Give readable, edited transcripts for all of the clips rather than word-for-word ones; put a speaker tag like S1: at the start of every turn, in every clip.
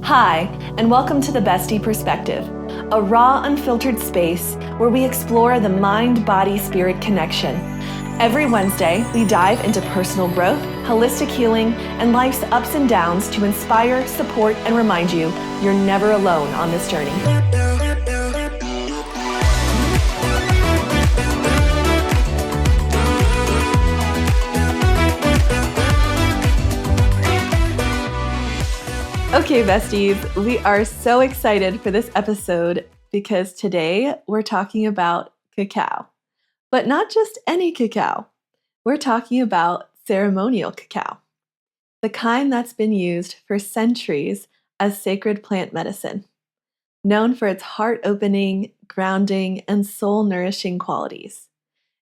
S1: Hi, and welcome to the Bestie Perspective, a raw, unfiltered space where we explore the mind-body-spirit connection. Every Wednesday, we dive into personal growth, holistic healing, and life's ups and downs to inspire, support, and remind you you're never alone on this journey. Okay, besties, we are so excited for this episode because today we're talking about cacao. But not just any cacao. We're talking about ceremonial cacao, the kind that's been used for centuries as sacred plant medicine, known for its heart-opening, grounding, and soul-nourishing qualities.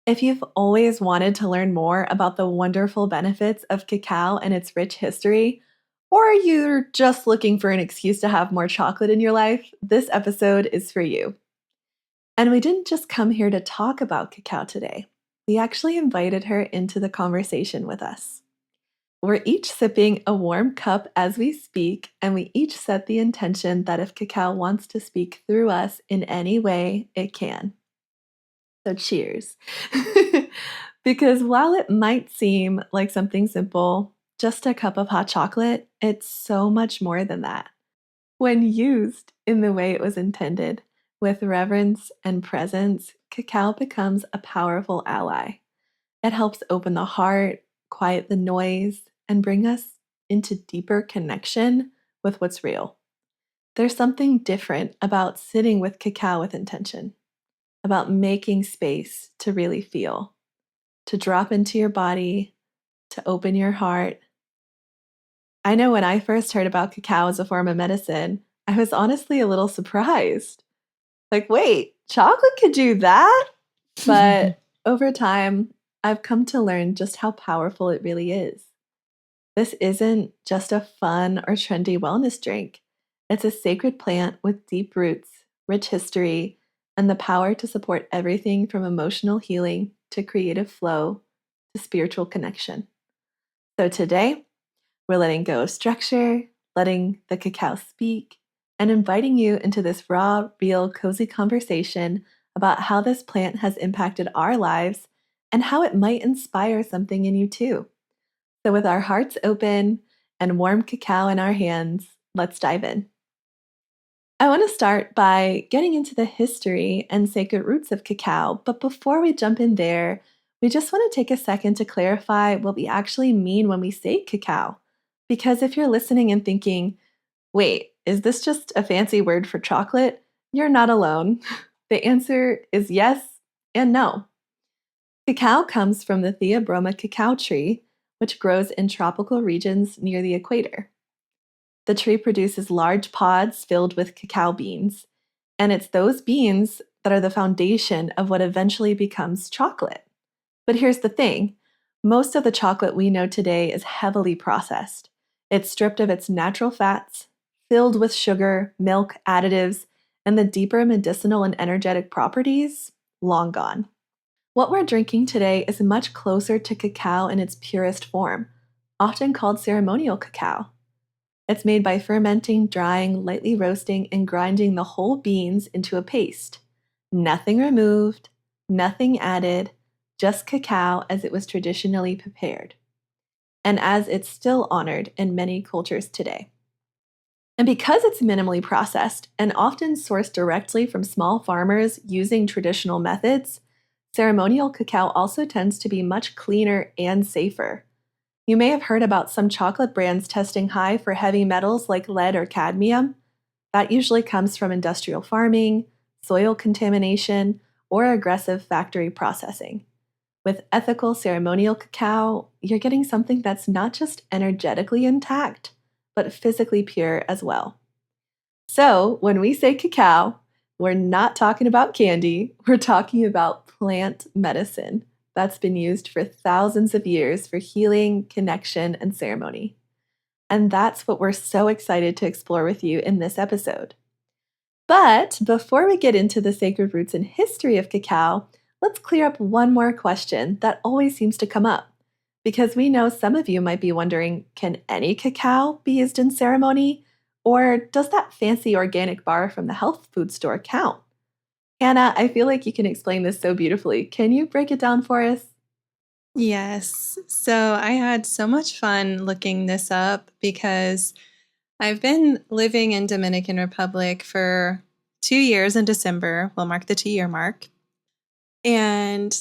S1: If you've always wanted to learn more about the wonderful benefits of cacao and its rich history, or you're just looking for an excuse to have more chocolate in your life, this episode is for you. And we didn't just come here to talk about cacao today. We actually invited her into the conversation with us. We're each sipping a warm cup as we speak, and we each set the intention that if cacao wants to speak through us in any way, it can. So cheers. Because while it might seem like something simple, just a cup of hot chocolate, it's so much more than that. When used in the way it was intended, with reverence and presence, cacao becomes a powerful ally. It helps open the heart, quiet the noise, and bring us into deeper connection with what's real. There's something different about sitting with cacao with intention, about making space to really feel, to drop into your body, to open your heart. I know when I first heard about cacao as a form of medicine, I was honestly a little surprised. Like, wait, chocolate could do that? But over time, I've come to learn just how powerful it really is. This isn't just a fun or trendy wellness drink. It's a sacred plant with deep roots, rich history, and the power to support everything from emotional healing to creative flow to spiritual connection. So today, we're letting go of structure, letting the cacao speak, and inviting you into this raw, real, cozy conversation about how this plant has impacted our lives and how it might inspire something in you too. So with our hearts open and warm cacao in our hands, let's dive in. I want to start by getting into the history and sacred roots of cacao, but before we jump in there, we just want to take a second to clarify what we actually mean when we say cacao. Because if you're listening and thinking, wait, is this just a fancy word for chocolate? You're not alone. The answer is yes and no. Cacao comes from the theobromine cacao tree, which grows in tropical regions near the equator. The tree produces large pods filled with cacao beans, and it's those beans that are the foundation of what eventually becomes chocolate. But here's the thing. Most of the chocolate we know today is heavily processed. It's stripped of its natural fats, filled with sugar, milk, additives, and the deeper medicinal and energetic properties, long gone. What we're drinking today is much closer to cacao in its purest form, often called ceremonial cacao. It's made by fermenting, drying, lightly roasting, and grinding the whole beans into a paste. Nothing removed, nothing added, just cacao as it was traditionally prepared, and as it's still honored in many cultures today. And because it's minimally processed and often sourced directly from small farmers using traditional methods, ceremonial cacao also tends to be much cleaner and safer. You may have heard about some chocolate brands testing high for heavy metals like lead or cadmium. That usually comes from industrial farming, soil contamination, or aggressive factory processing. With ethical ceremonial cacao, you're getting something that's not just energetically intact, but physically pure as well. So when we say cacao, we're not talking about candy, we're talking about plant medicine that's been used for thousands of years for healing, connection, and ceremony. And that's what we're so excited to explore with you in this episode. But before we get into the sacred roots and history of cacao, let's clear up one more question that always seems to come up. Because we know some of you might be wondering, can any cacao be used in ceremony? Or does that fancy organic bar from the health food store count? Hannah, I feel like you can explain this so beautifully. Can you break it down for us?
S2: Yes. So I had so much fun looking this up because I've been living in Dominican Republic for 2 years in December. Will mark the 2-year mark. And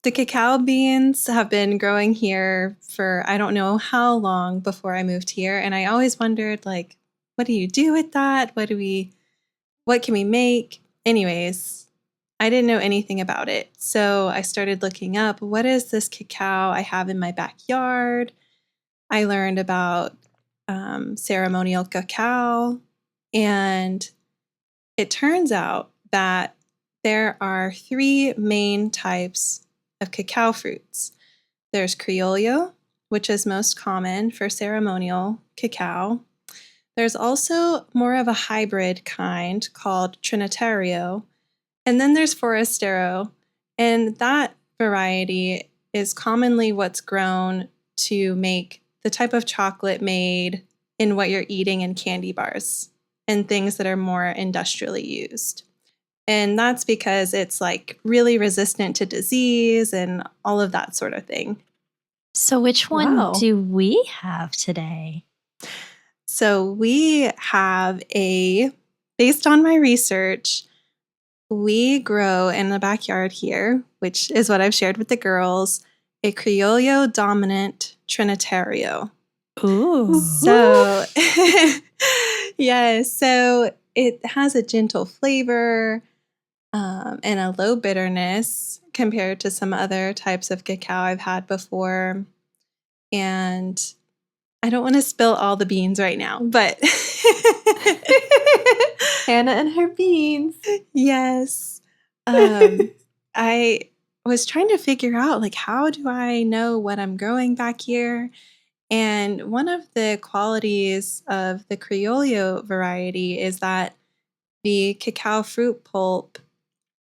S2: the cacao beans have been growing here for I don't know how long before I moved here. And I always wondered, like, what do you do with that? What can we make? Anyways, I didn't know anything about it. So I started looking up, what is this cacao I have in my backyard? I learned about ceremonial cacao. And it turns out that there are 3 main types of cacao fruits. There's criollo, which is most common for ceremonial cacao. There's also more of a hybrid kind called trinitario. And then there's forastero. And that variety is commonly what's grown to make the type of chocolate made in what you're eating in candy bars and things that are more industrially used. And that's because it's like really resistant to disease and all of that sort of thing.
S3: So which one
S1: Wow.
S3: do we have today?
S2: So we have based on my research, we grow in the backyard here, which is what I've shared with the girls, a criollo dominant trinitario.
S3: Ooh.
S2: So, yes, so it has a gentle flavor and a low bitterness compared to some other types of cacao I've had before. And I don't want to spill all the beans right now, but
S1: Hannah and her beans.
S2: yes. I was trying to figure out, like, how do I know what I'm growing back here? And one of the qualities of the criollo variety is that the cacao fruit pulp,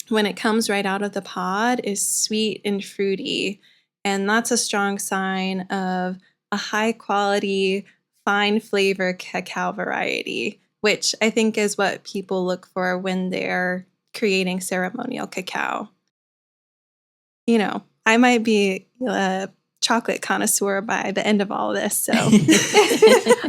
S2: when it comes right out of the pod, is sweet and fruity. And that's a strong sign of a high quality, fine flavor cacao variety, which I think is what people look for when they're creating ceremonial cacao. You know, I might be a chocolate connoisseur by the end of all this. So,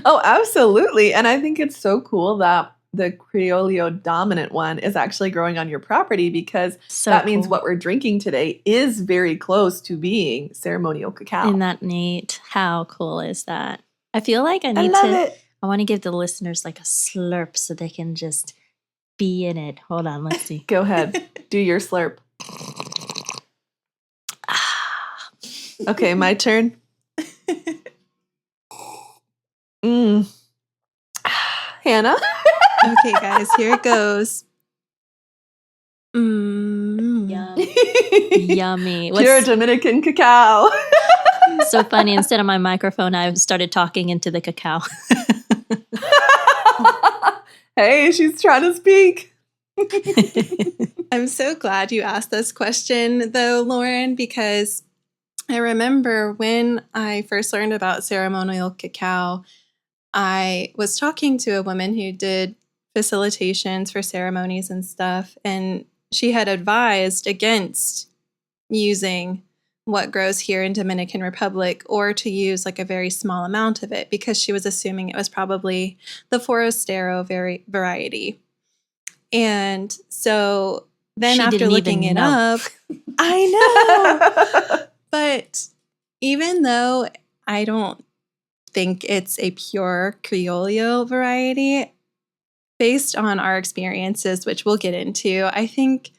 S1: Oh, absolutely. And I think it's so cool that the Criollo dominant one is actually growing on your property because that means what we're drinking today is very close to being ceremonial cacao.
S3: Isn't that neat? How cool is that? I feel like I want to give the listeners like a slurp so they can just be in it. Hold on, let's see.
S1: Go ahead. Do your slurp. Okay, my turn. Hannah?
S2: Okay, guys, here it goes.
S3: Yum. Yummy.
S1: Pure Dominican cacao.
S3: So funny. Instead of my microphone, I started talking into the cacao.
S1: Hey, she's trying to speak.
S2: I'm so glad you asked this question, though, Lauren, because I remember when I first learned about ceremonial cacao, I was talking to a woman who did facilitations for ceremonies and stuff, and she had advised against using what grows here in Dominican Republic or to use like a very small amount of it because she was assuming it was probably the forastero variety. And so then
S3: She
S2: after
S3: didn't
S2: looking
S3: even
S2: it
S3: know.
S2: up, I know. But even though I don't think it's a pure criollo variety, based on our experiences, which we'll get into, I think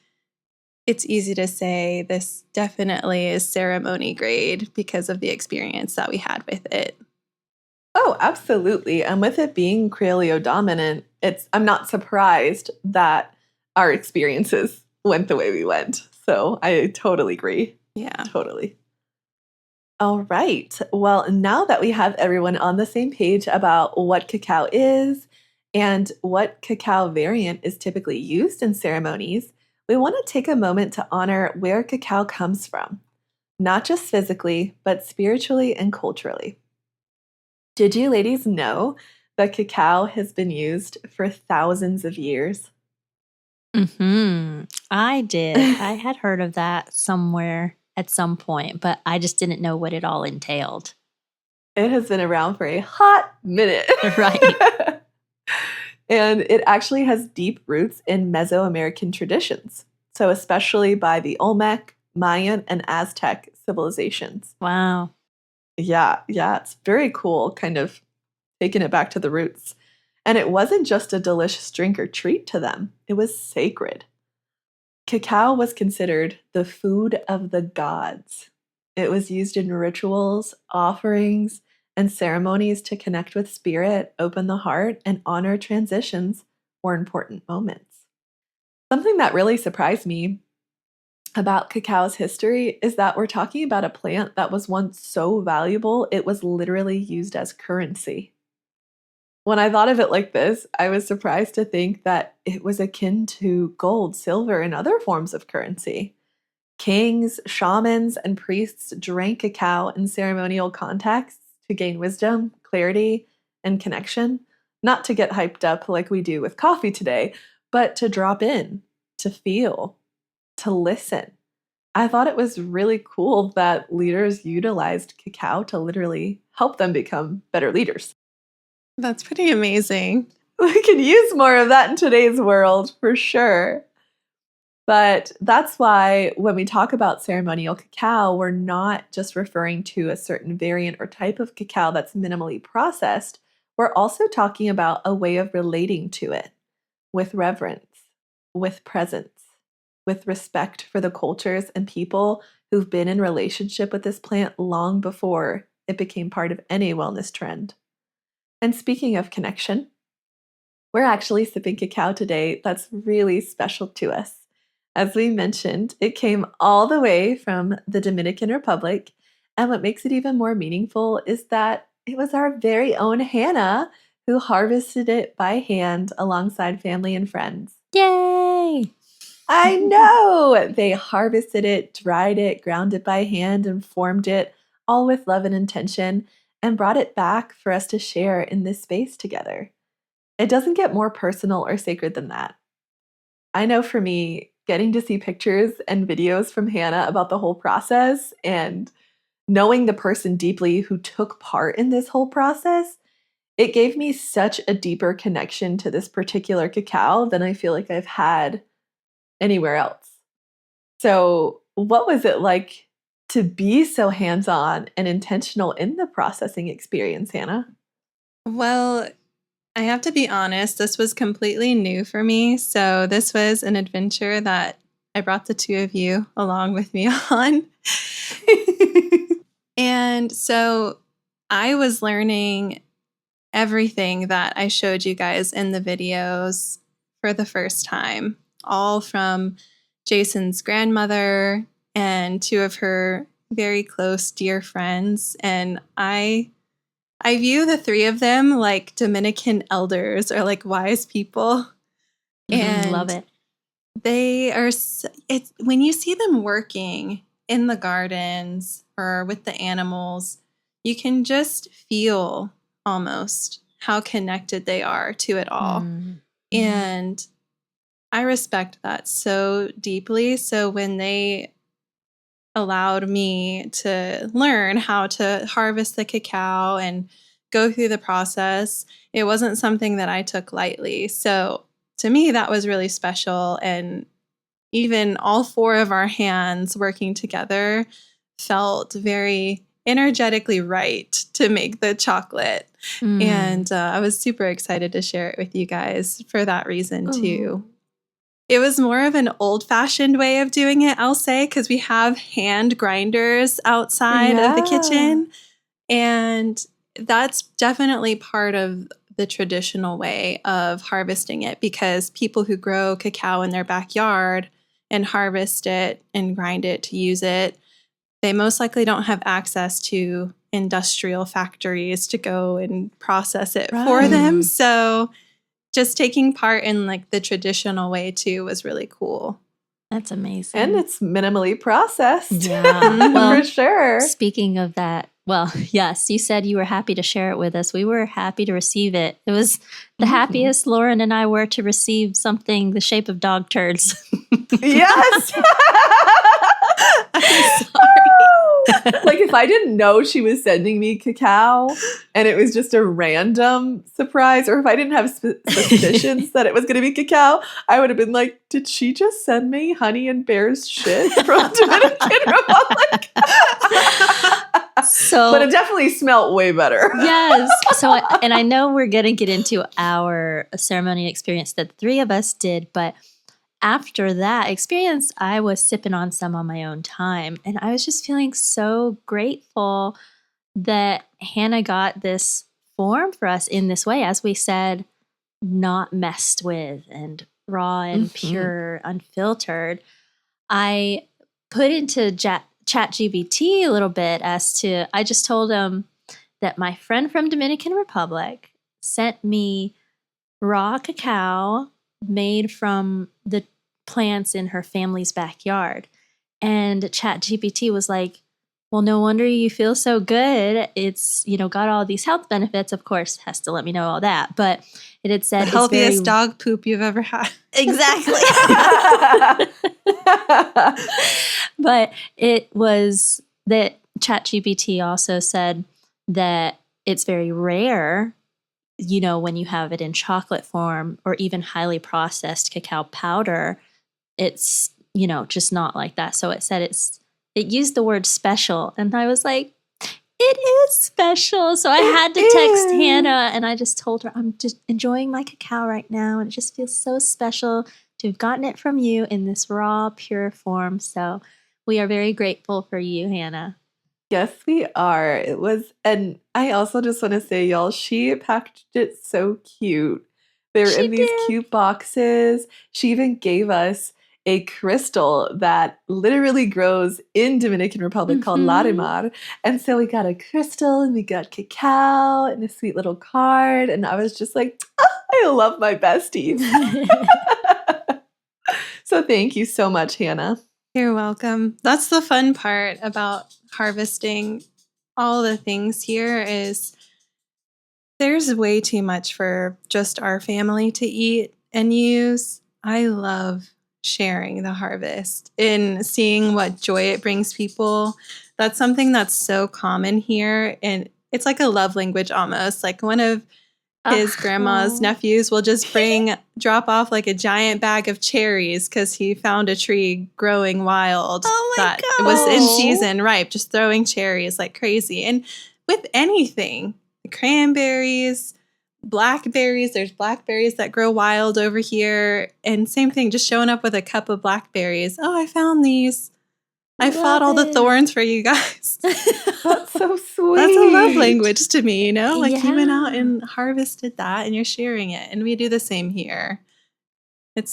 S2: it's easy to say this definitely is ceremony grade because of the experience that we had with it.
S1: Oh, absolutely. And with it being Criollo dominant, I'm not surprised that our experiences went the way we went. So I totally agree.
S2: Yeah.
S1: Totally. All right. Well, now that we have everyone on the same page about what cacao is and what cacao variant is typically used in ceremonies, we want to take a moment to honor where cacao comes from, not just physically, but spiritually and culturally. Did you ladies know that cacao has been used for thousands of years?
S3: I did. I had heard of that somewhere at some point, but I just didn't know what it all entailed.
S1: It has been around for a hot minute.
S3: Right.
S1: And it actually has deep roots in Mesoamerican traditions. So especially by the Olmec, Mayan, and Aztec civilizations.
S3: Wow.
S1: Yeah, it's very cool, kind of taking it back to the roots. And it wasn't just a delicious drink or treat to them, it was sacred. Cacao was considered the food of the gods. It was used in rituals, offerings, and ceremonies to connect with spirit, open the heart, and honor transitions or important moments. Something that really surprised me about cacao's history is that we're talking about a plant that was once so valuable, it was literally used as currency. When I thought of it like this, I was surprised to think that it was akin to gold, silver, and other forms of currency. Kings, shamans, and priests drank cacao in ceremonial contexts to gain wisdom, clarity, and connection, not to get hyped up like we do with coffee today, but to drop in, to feel, to listen. I thought it was really cool that leaders utilized cacao to literally help them become better leaders.
S2: That's pretty amazing.
S1: We could use more of that in today's world, for sure. But that's why when we talk about ceremonial cacao, we're not just referring to a certain variant or type of cacao that's minimally processed. We're also talking about a way of relating to it with reverence, with presence, with respect for the cultures and people who've been in relationship with this plant long before it became part of any wellness trend. And speaking of connection, we're actually sipping cacao today that's really special to us. As we mentioned, it came all the way from the Dominican Republic, and what makes it even more meaningful is that it was our very own Hannah who harvested it by hand alongside family and friends.
S3: Yay!
S1: I know! They harvested it, dried it, ground it by hand, and formed it, all with love and intention, and brought it back for us to share in this space together. It doesn't get more personal or sacred than that. I know for me, getting to see pictures and videos from Hannah about the whole process and knowing the person deeply who took part in this whole process, it gave me such a deeper connection to this particular cacao than I feel like I've had anywhere else. So, what was it like to be so hands-on and intentional in the processing experience, Hannah?
S2: Well, I have to be honest, this was completely new for me. So this was an adventure that I brought the two of you along with me on. And so I was learning everything that I showed you guys in the videos for the first time, all from Jason's grandmother and two of her very close, dear friends. And I view the three of them like Dominican elders or like wise people. And
S3: love it.
S2: They are, it's when you see them working in the gardens or with the animals, you can just feel almost how connected they are to it all. And I respect that so deeply. So when they allowed me to learn how to harvest the cacao and go through the process, it wasn't something that I took lightly. So to me, that was really special. And even all four of our hands working together felt very energetically right to make the chocolate. And I was super excited to share it with you guys for that reason too. It was more of an old-fashioned way of doing it, I'll say, because we have hand grinders outside of the kitchen. And that's definitely part of the traditional way of harvesting it, because people who grow cacao in their backyard and harvest it and grind it to use it, they most likely don't have access to industrial factories to go and process it for them. So just taking part in like the traditional way too was really cool.
S3: That's amazing.
S1: And it's minimally processed.
S3: Yeah. Well,
S1: for sure.
S3: Speaking of that Well, yes, you said you were happy to share it with us. We were happy to receive it. It was the happiest Lauren and I were to receive something the shape of dog turds.
S1: Yes.
S3: I'm sorry.
S1: Like if I didn't know she was sending me cacao and it was just a random surprise, or if I didn't have suspicions that it was going to be cacao, I would have been like, did she just send me honey and bear's shit from Dominican Republic? But it definitely smelled way better.
S3: Yes. So, and I know we're going to get into our ceremony experience that the three of us did, but after that experience, I was sipping on some on my own time. And I was just feeling so grateful that Hannah got this form for us in this way, as we said, not messed with and raw and pure, unfiltered. I put into ChatGPT a little bit as to, I just told him that my friend from Dominican Republic sent me raw cacao made from the plants in her family's backyard. And ChatGPT was like, well, no wonder you feel so good. It's, got all these health benefits. Of course, has to let me know all that. But it had said
S2: the healthiest dog poop you've ever had.
S3: Exactly. But it was that ChatGPT also said that it's very rare, when you have it in chocolate form or even highly processed cacao powder, it's, just not like that. So it said it used the word special. And I was like, it is special. So I had to text Hannah and I just told her, I'm just enjoying my cacao right now. And it just feels so special to have gotten it from you in this raw, pure form. So we are very grateful for you, Hannah.
S1: Yes, we are. It was, and I also just want to say, y'all, she packaged it so cute. They were in these cute boxes. She even gave us a crystal that literally grows in Dominican Republic called Larimar. And so we got a crystal and we got cacao and a sweet little card. And I was just like, I love my besties. So thank you so much, Hannah.
S2: You're welcome. That's the fun part about harvesting all the things here is there's way too much for just our family to eat and use. I love sharing the harvest and seeing what joy it brings people. That's something that's so common here. And it's like a love language almost. Like one of his grandma's nephews will just drop off like a giant bag of cherries because he found a tree growing wild that was in season, ripe, just throwing cherries like crazy. And with anything, cranberries, blackberries, there's blackberries that grow wild over here. And same thing, just showing up with a cup of blackberries. Oh, I found these. I fought all the thorns for you guys.
S1: That's so sweet.
S2: That's a love language to me, Like you went out and harvested that and you're sharing it. And we do the same here.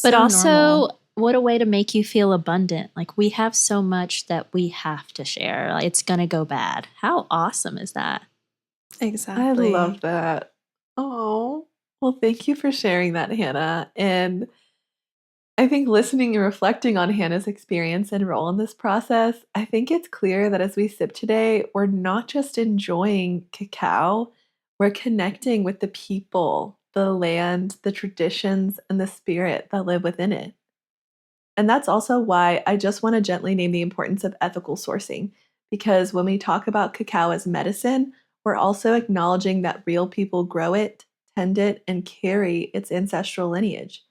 S2: But
S3: also,
S2: normal.
S3: What a way to make you feel abundant. Like we have so much that we have to share. Like, it's going to go bad. How awesome is that?
S2: Exactly.
S1: I love that. Oh, well, thank you for sharing that, Hannah. And I think listening and reflecting on Hannah's experience and role in this process, I think it's clear that as we sip today, we're not just enjoying cacao, we're connecting with the people, the land, the traditions, and the spirit that live within it. And that's also why I just want to gently name the importance of ethical sourcing, because when we talk about cacao as medicine, we're also acknowledging that real people grow it, tend it, and carry its ancestral lineage.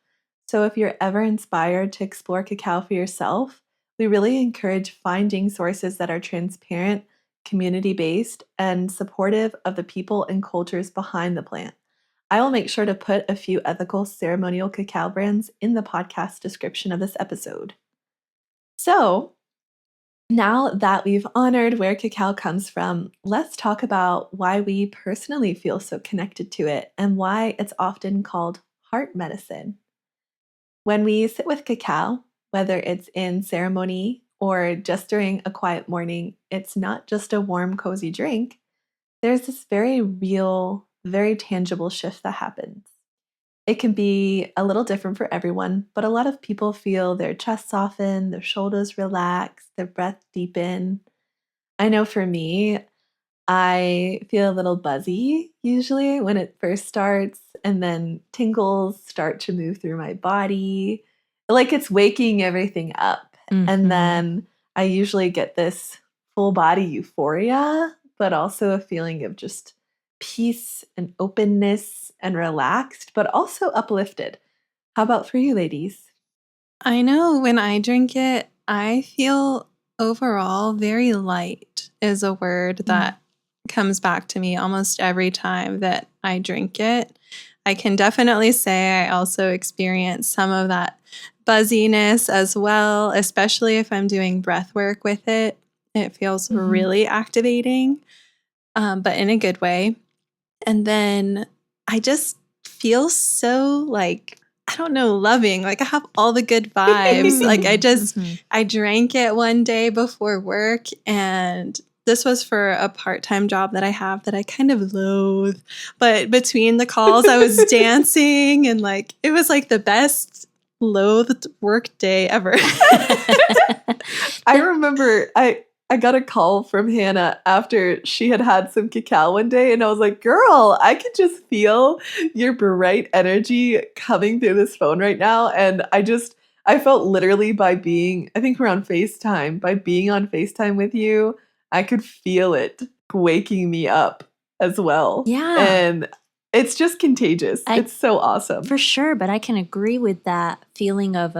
S1: So if you're ever inspired to explore cacao for yourself, we really encourage finding sources that are transparent, community-based, and supportive of the people and cultures behind the plant. I will make sure to put a few ethical ceremonial cacao brands in the podcast description of this episode. So, now that we've honored where cacao comes from, let's talk about why we personally feel so connected to it and why it's often called heart medicine. When we sit with cacao, whether it's in ceremony or just during a quiet morning, it's not just a warm, cozy drink. There's this very real, very tangible shift that happens. It can be a little different for everyone, but a lot of people feel their chest soften, their shoulders relax, their breath deepen. I know for me, I feel a little buzzy usually when it first starts, and then tingles start to move through my body, like it's waking everything up. And
S3: Mhm.
S1: then I usually get this full body euphoria, but also a feeling of just peace and openness and relaxed, but also uplifted. How about for you, ladies?
S2: I know when I drink it, I feel overall very light is a word
S1: Mm.
S2: that comes back to me almost every time that I drink it. I can definitely say I also experience some of that buzziness as well, especially if I'm doing breath work with it. It feels
S1: Mhm.
S2: really activating, but in a good way. And then I just feel so like, I don't know, loving. Like I have all the good vibes. Like
S3: Mhm.
S2: I drank it one day before work, and this was for a part-time job that I have that I kind of loathe. But between the calls, I was dancing, and like it was like the best loathed work day ever.
S1: I remember I got a call from Hannah after she had had some cacao one day, and I was like, "Girl, I can just feel your bright energy coming through this phone right now." And I felt literally by being, I think we're on FaceTime, by being on FaceTime with you, I could feel it waking me up as well.
S3: Yeah,
S1: And it's just contagious.
S3: I
S1: It's so awesome.
S3: for sure, but I can agree with that feeling of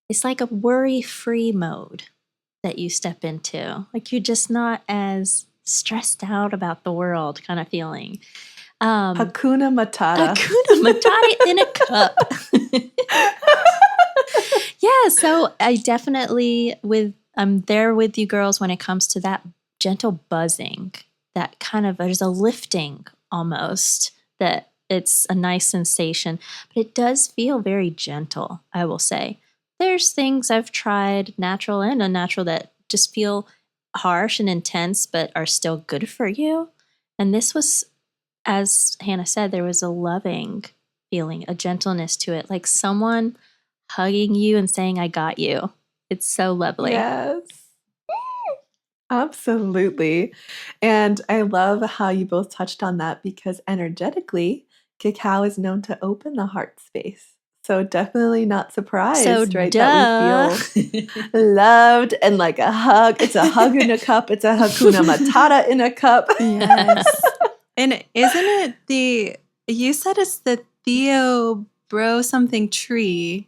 S3: it's like a worry-free mode that you step into. Like you're just not as stressed out about the world kind of feeling. Um,
S1: Hakuna Matata.
S3: Hakuna Matata in a cup. Yeah, so I definitely I'm there with you girls when it comes to that gentle buzzing, that kind of there's a lifting almost that it's a nice sensation, but it does feel very gentle, I will say. There's things I've tried, natural and unnatural, that just feel harsh and intense but are still good for you. And this was, as Hannah said, there was a loving feeling, a gentleness to it, like someone hugging you and saying, I got you. It's so lovely.
S1: Yes. Absolutely. And I love how you both touched on that because energetically, cacao is known to open the heart space. So definitely not
S3: So,
S1: surprised, right? That we
S3: duh.
S1: feel loved and like a hug. It's a hug in a cup. It's a Hakuna Matata in a cup.
S2: Yes. And isn't it you said it's the theobro something tree?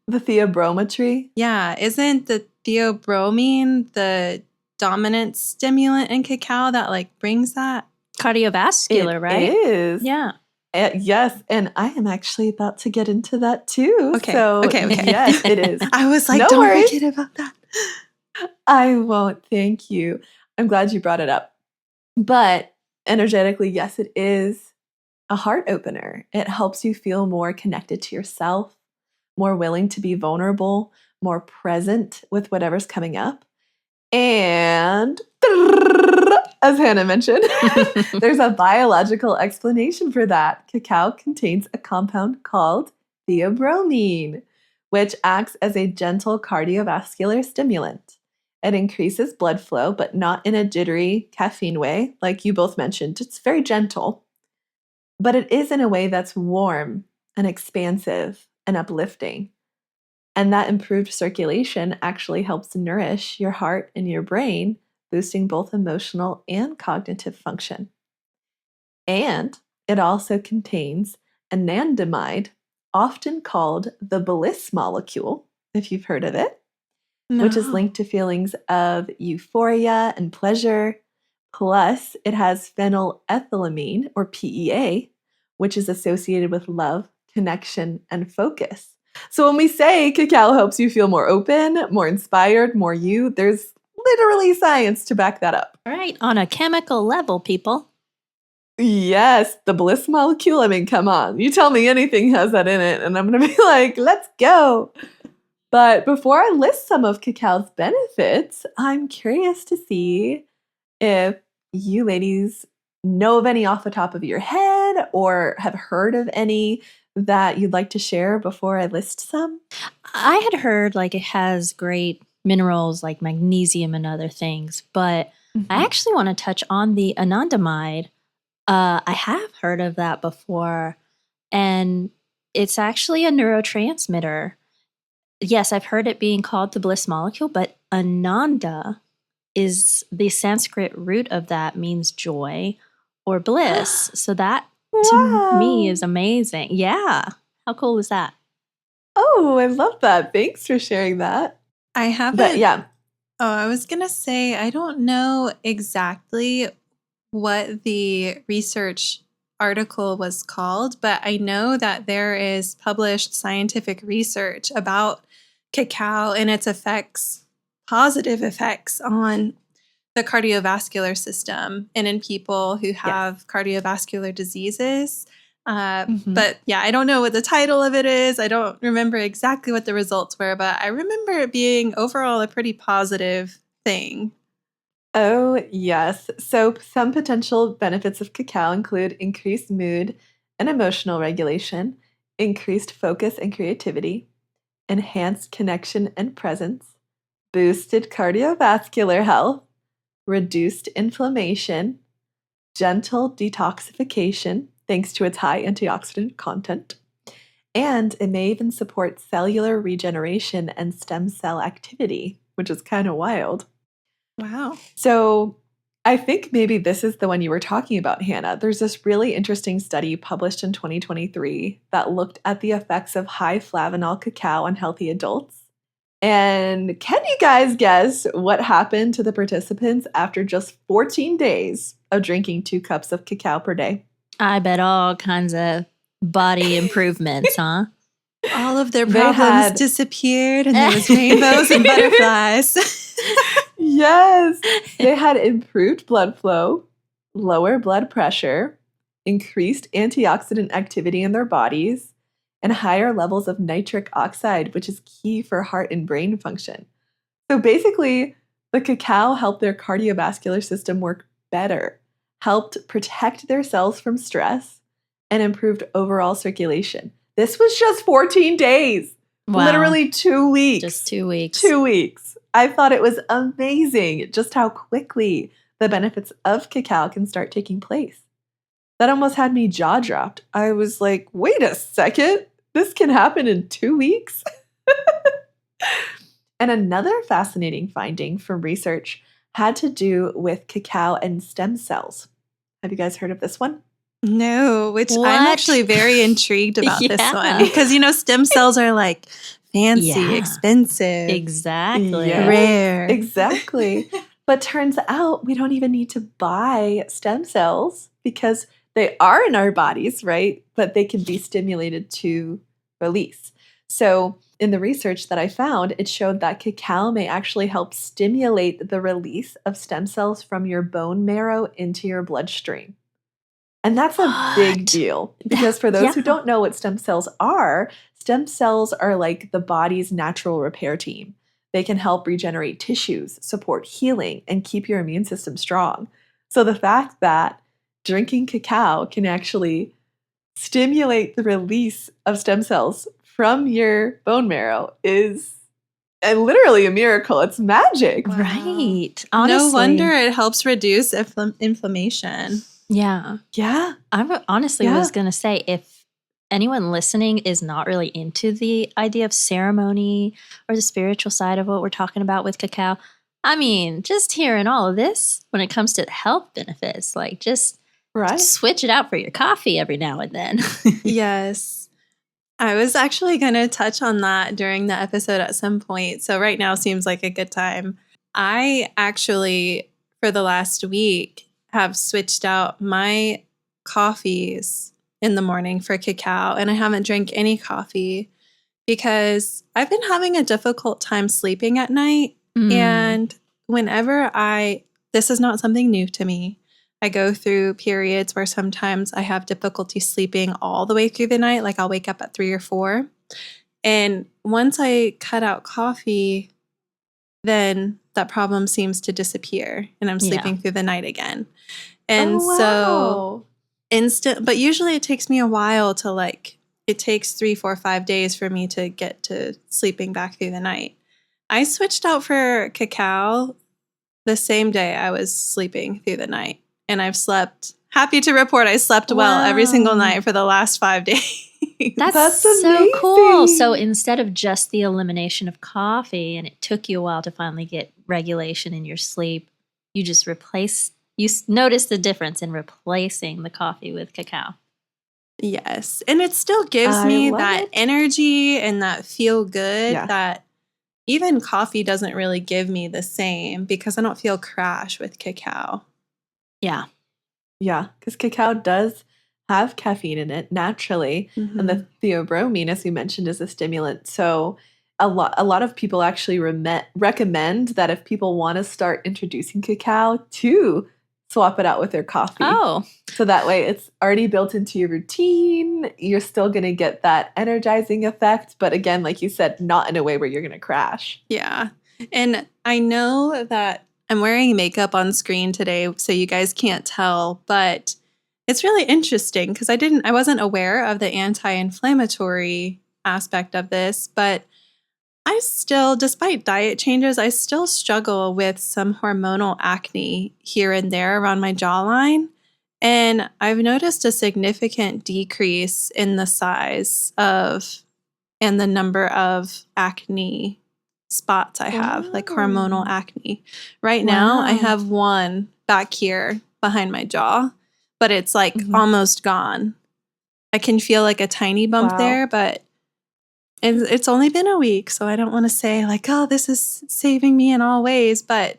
S1: The theobroma tree.
S2: Yeah, isn't the theobromine the dominant stimulant in cacao that like brings that?
S3: Cardiovascular,
S1: It
S3: right?
S1: is.
S3: Yeah.
S1: Yes, and I am actually about to get into that too.
S2: Okay,
S1: So,
S2: okay.
S1: yes, it is.
S2: I was like,
S1: No
S2: don't
S1: worries.
S2: forget about that.
S1: I won't. Thank you. I'm glad you brought it up. But energetically, yes, it is a heart opener. It helps you feel more connected to yourself, more willing to be vulnerable, more present with whatever's coming up. And as Hannah mentioned, there's a biological explanation for that. Cacao contains a compound called theobromine, which acts as a gentle cardiovascular stimulant. It increases blood flow, but not in a jittery caffeine way, like you both mentioned. It's very gentle, but it is in a way that's warm and expansive and uplifting. And that improved circulation actually helps nourish your heart and your brain, boosting both emotional and cognitive function. And it also contains anandamide, often called the bliss molecule, if you've heard of it, which is
S2: No.
S1: linked to feelings of euphoria and pleasure. Plus, it has phenylethylamine, or PEA, which is associated with love, connection, and focus. So when we say cacao helps you feel more open, more inspired, more you, there's literally science to back that up.
S3: Right. On a chemical level, people.
S1: Yes, the bliss molecule. I mean, come on. You tell me anything has that in it, and I'm going to be like, let's go. But before I list some of cacao's benefits, I'm curious to see if you ladies know of any off the top of your head or have heard of any that you'd like to share before I list some.
S3: I had heard like it has great minerals like magnesium and other things, but I actually want to touch on the anandamide. I have heard of that before, and it's actually a neurotransmitter. Yes, I've heard it being called the bliss molecule, but ananda is the Sanskrit root of that means joy or bliss. So that to me
S1: Wow.
S3: is amazing. Yeah. How cool is that?
S1: Oh, I love that. Thanks for sharing that.
S2: I
S1: But
S2: haven't.
S1: yeah,
S2: Oh, I was going to say, I don't know exactly what the research article was called, but I know that there is published scientific research about cacao and its effects, positive effects on the cardiovascular system and in people who have cardiovascular diseases. But yeah, I don't know what the title of it is. I don't remember exactly what the results were, but I remember it being overall a pretty positive thing.
S1: Oh, yes. So, some potential benefits of cacao include increased mood and emotional regulation, increased focus and creativity, enhanced connection and presence, boosted cardiovascular health, reduced inflammation, gentle detoxification thanks to its high antioxidant content, and it may even support cellular regeneration and stem cell activity, which is kind of wild.
S2: Wow.
S1: So I think maybe this is the one you were talking about, Hannah. There's this really interesting study published in 2023 that looked at the effects of high flavanol cacao on healthy adults. And can you guys guess what happened to the participants after just 14 days of drinking 2 cups of cacao per day?
S3: I bet all kinds of body improvements, huh?
S2: All of their
S1: They
S2: problems
S1: had-
S2: disappeared and there was rainbows and butterflies.
S1: Yes, they had improved blood flow, lower blood pressure, increased antioxidant activity in their bodies, and higher levels of nitric oxide, which is key for heart and brain function. So basically, the cacao helped their cardiovascular system work better, helped protect their cells from stress, and improved overall circulation. This was just 14 days,
S3: Wow.
S1: literally 2 weeks.
S3: Just 2 weeks.
S1: 2 weeks. I thought it was amazing just how quickly the benefits of cacao can start taking place. That almost had me jaw dropped. I was like, wait a second, this can happen in 2 weeks? And another fascinating finding from research had to do with cacao and stem cells. Have you guys heard of this one?
S2: No, which
S3: What?
S2: I'm actually very intrigued about this
S3: Yeah.
S2: one because, stem cells are like fancy,
S3: Yeah.
S2: expensive,
S3: Exactly.
S1: Yes.
S2: rare.
S1: Exactly. But turns out we don't even need to buy stem cells because they are in our bodies, right? But they can be stimulated to release. So in the research that I found, it showed that cacao may actually help stimulate the release of stem cells from your bone marrow into your bloodstream. And that's a big
S3: What?
S1: deal because for those who
S3: Yeah.
S1: don't know what stem cells are like the body's natural repair team. They can help regenerate tissues, support healing, and keep your immune system strong. So the fact that drinking cacao can actually stimulate the release of stem cells from your bone marrow is literally a miracle. It's magic.
S2: Wow.
S3: Right. Honestly.
S2: No wonder it helps reduce inflammation.
S3: Yeah.
S1: Yeah.
S3: I honestly
S1: Yeah.
S3: was going to say if anyone listening is not really into the idea of ceremony or the spiritual side of what we're talking about with cacao, I mean, just hearing all of this when it comes to health benefits, like just
S1: Right.
S3: switch it out for your coffee every now and then.
S2: Yes. I was actually going to touch on that during the episode at some point. So right now seems like a good time. I actually, for the last week, have switched out my coffees in the morning for cacao, and I haven't drank any coffee because I've been having a difficult time sleeping at night.
S3: Mm.
S2: And whenever this is not something new to me. I go through periods where sometimes I have difficulty sleeping all the way through the night. Like I'll wake up at 3 or 4. And once I cut out coffee, then that problem seems to disappear and I'm sleeping through the night again. And so but usually it takes me a while to it takes 3, 4, 5 days for me to get to sleeping back through the night. I switched out for cacao the same day I was sleeping through the night. And I've slept, happy to report, I slept well every single
S1: Wow.
S2: night for the last 5 days.
S3: That's
S1: That's
S3: so cool. So
S1: amazing.
S3: instead of just the elimination of coffee, and it took you a while to finally get regulation in your sleep, you just notice the difference in replacing the coffee with cacao.
S2: Yes. And it still gives
S1: I
S2: me
S1: love
S2: that
S1: it.
S2: energy and that feel good
S1: Yeah.
S2: that even coffee doesn't really give me the same, because I don't feel crash with cacao.
S3: Yeah.
S1: Yeah, because cacao does have caffeine in it naturally, and
S2: Mm-hmm.
S1: the theobromine, as we mentioned, is a stimulant. So a lot of people actually recommend that if people want to start introducing cacao, to swap it out with their coffee.
S3: Oh,
S1: So that way it's already built into your routine. You're still going to get that energizing effect, but again, like you said, not in a way where you're going to crash.
S2: Yeah. And I know that I'm wearing makeup on screen today, so you guys can't tell, but it's really interesting because I wasn't aware of the anti-inflammatory aspect of this, but I still, despite diet changes, I still struggle with some hormonal acne here and there around my jawline. And I've noticed a significant decrease in the size of and the number of acne spots I have, like hormonal
S1: Oh,
S2: acne. Right now, I
S3: wow.
S2: have one back here behind my jaw, but it's like
S1: mhm.
S2: almost gone. I can feel like a tiny bump
S1: Wow.
S2: there, but it's only been a week, so I don't want to say like, oh, this is saving me in all ways, but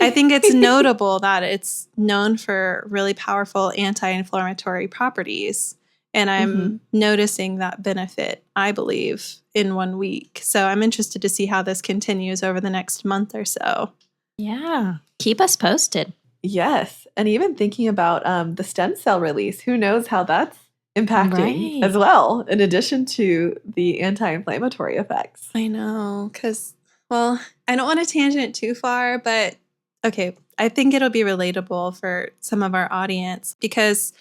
S2: I think it's notable that it's known for really powerful anti-inflammatory properties. And
S1: Mhm.
S2: I'm noticing that benefit, I believe, in 1 week. So I'm interested to see how this continues over the next month or so.
S3: Yeah. Keep us posted.
S1: Yes, and even thinking about, the stem cell release, who knows how that's impacting
S3: Right.
S1: as well, in addition to the anti-inflammatory effects.
S2: I know, because, well, I don't want to tangent too far, but okay, I think it'll be relatable for some of our audience because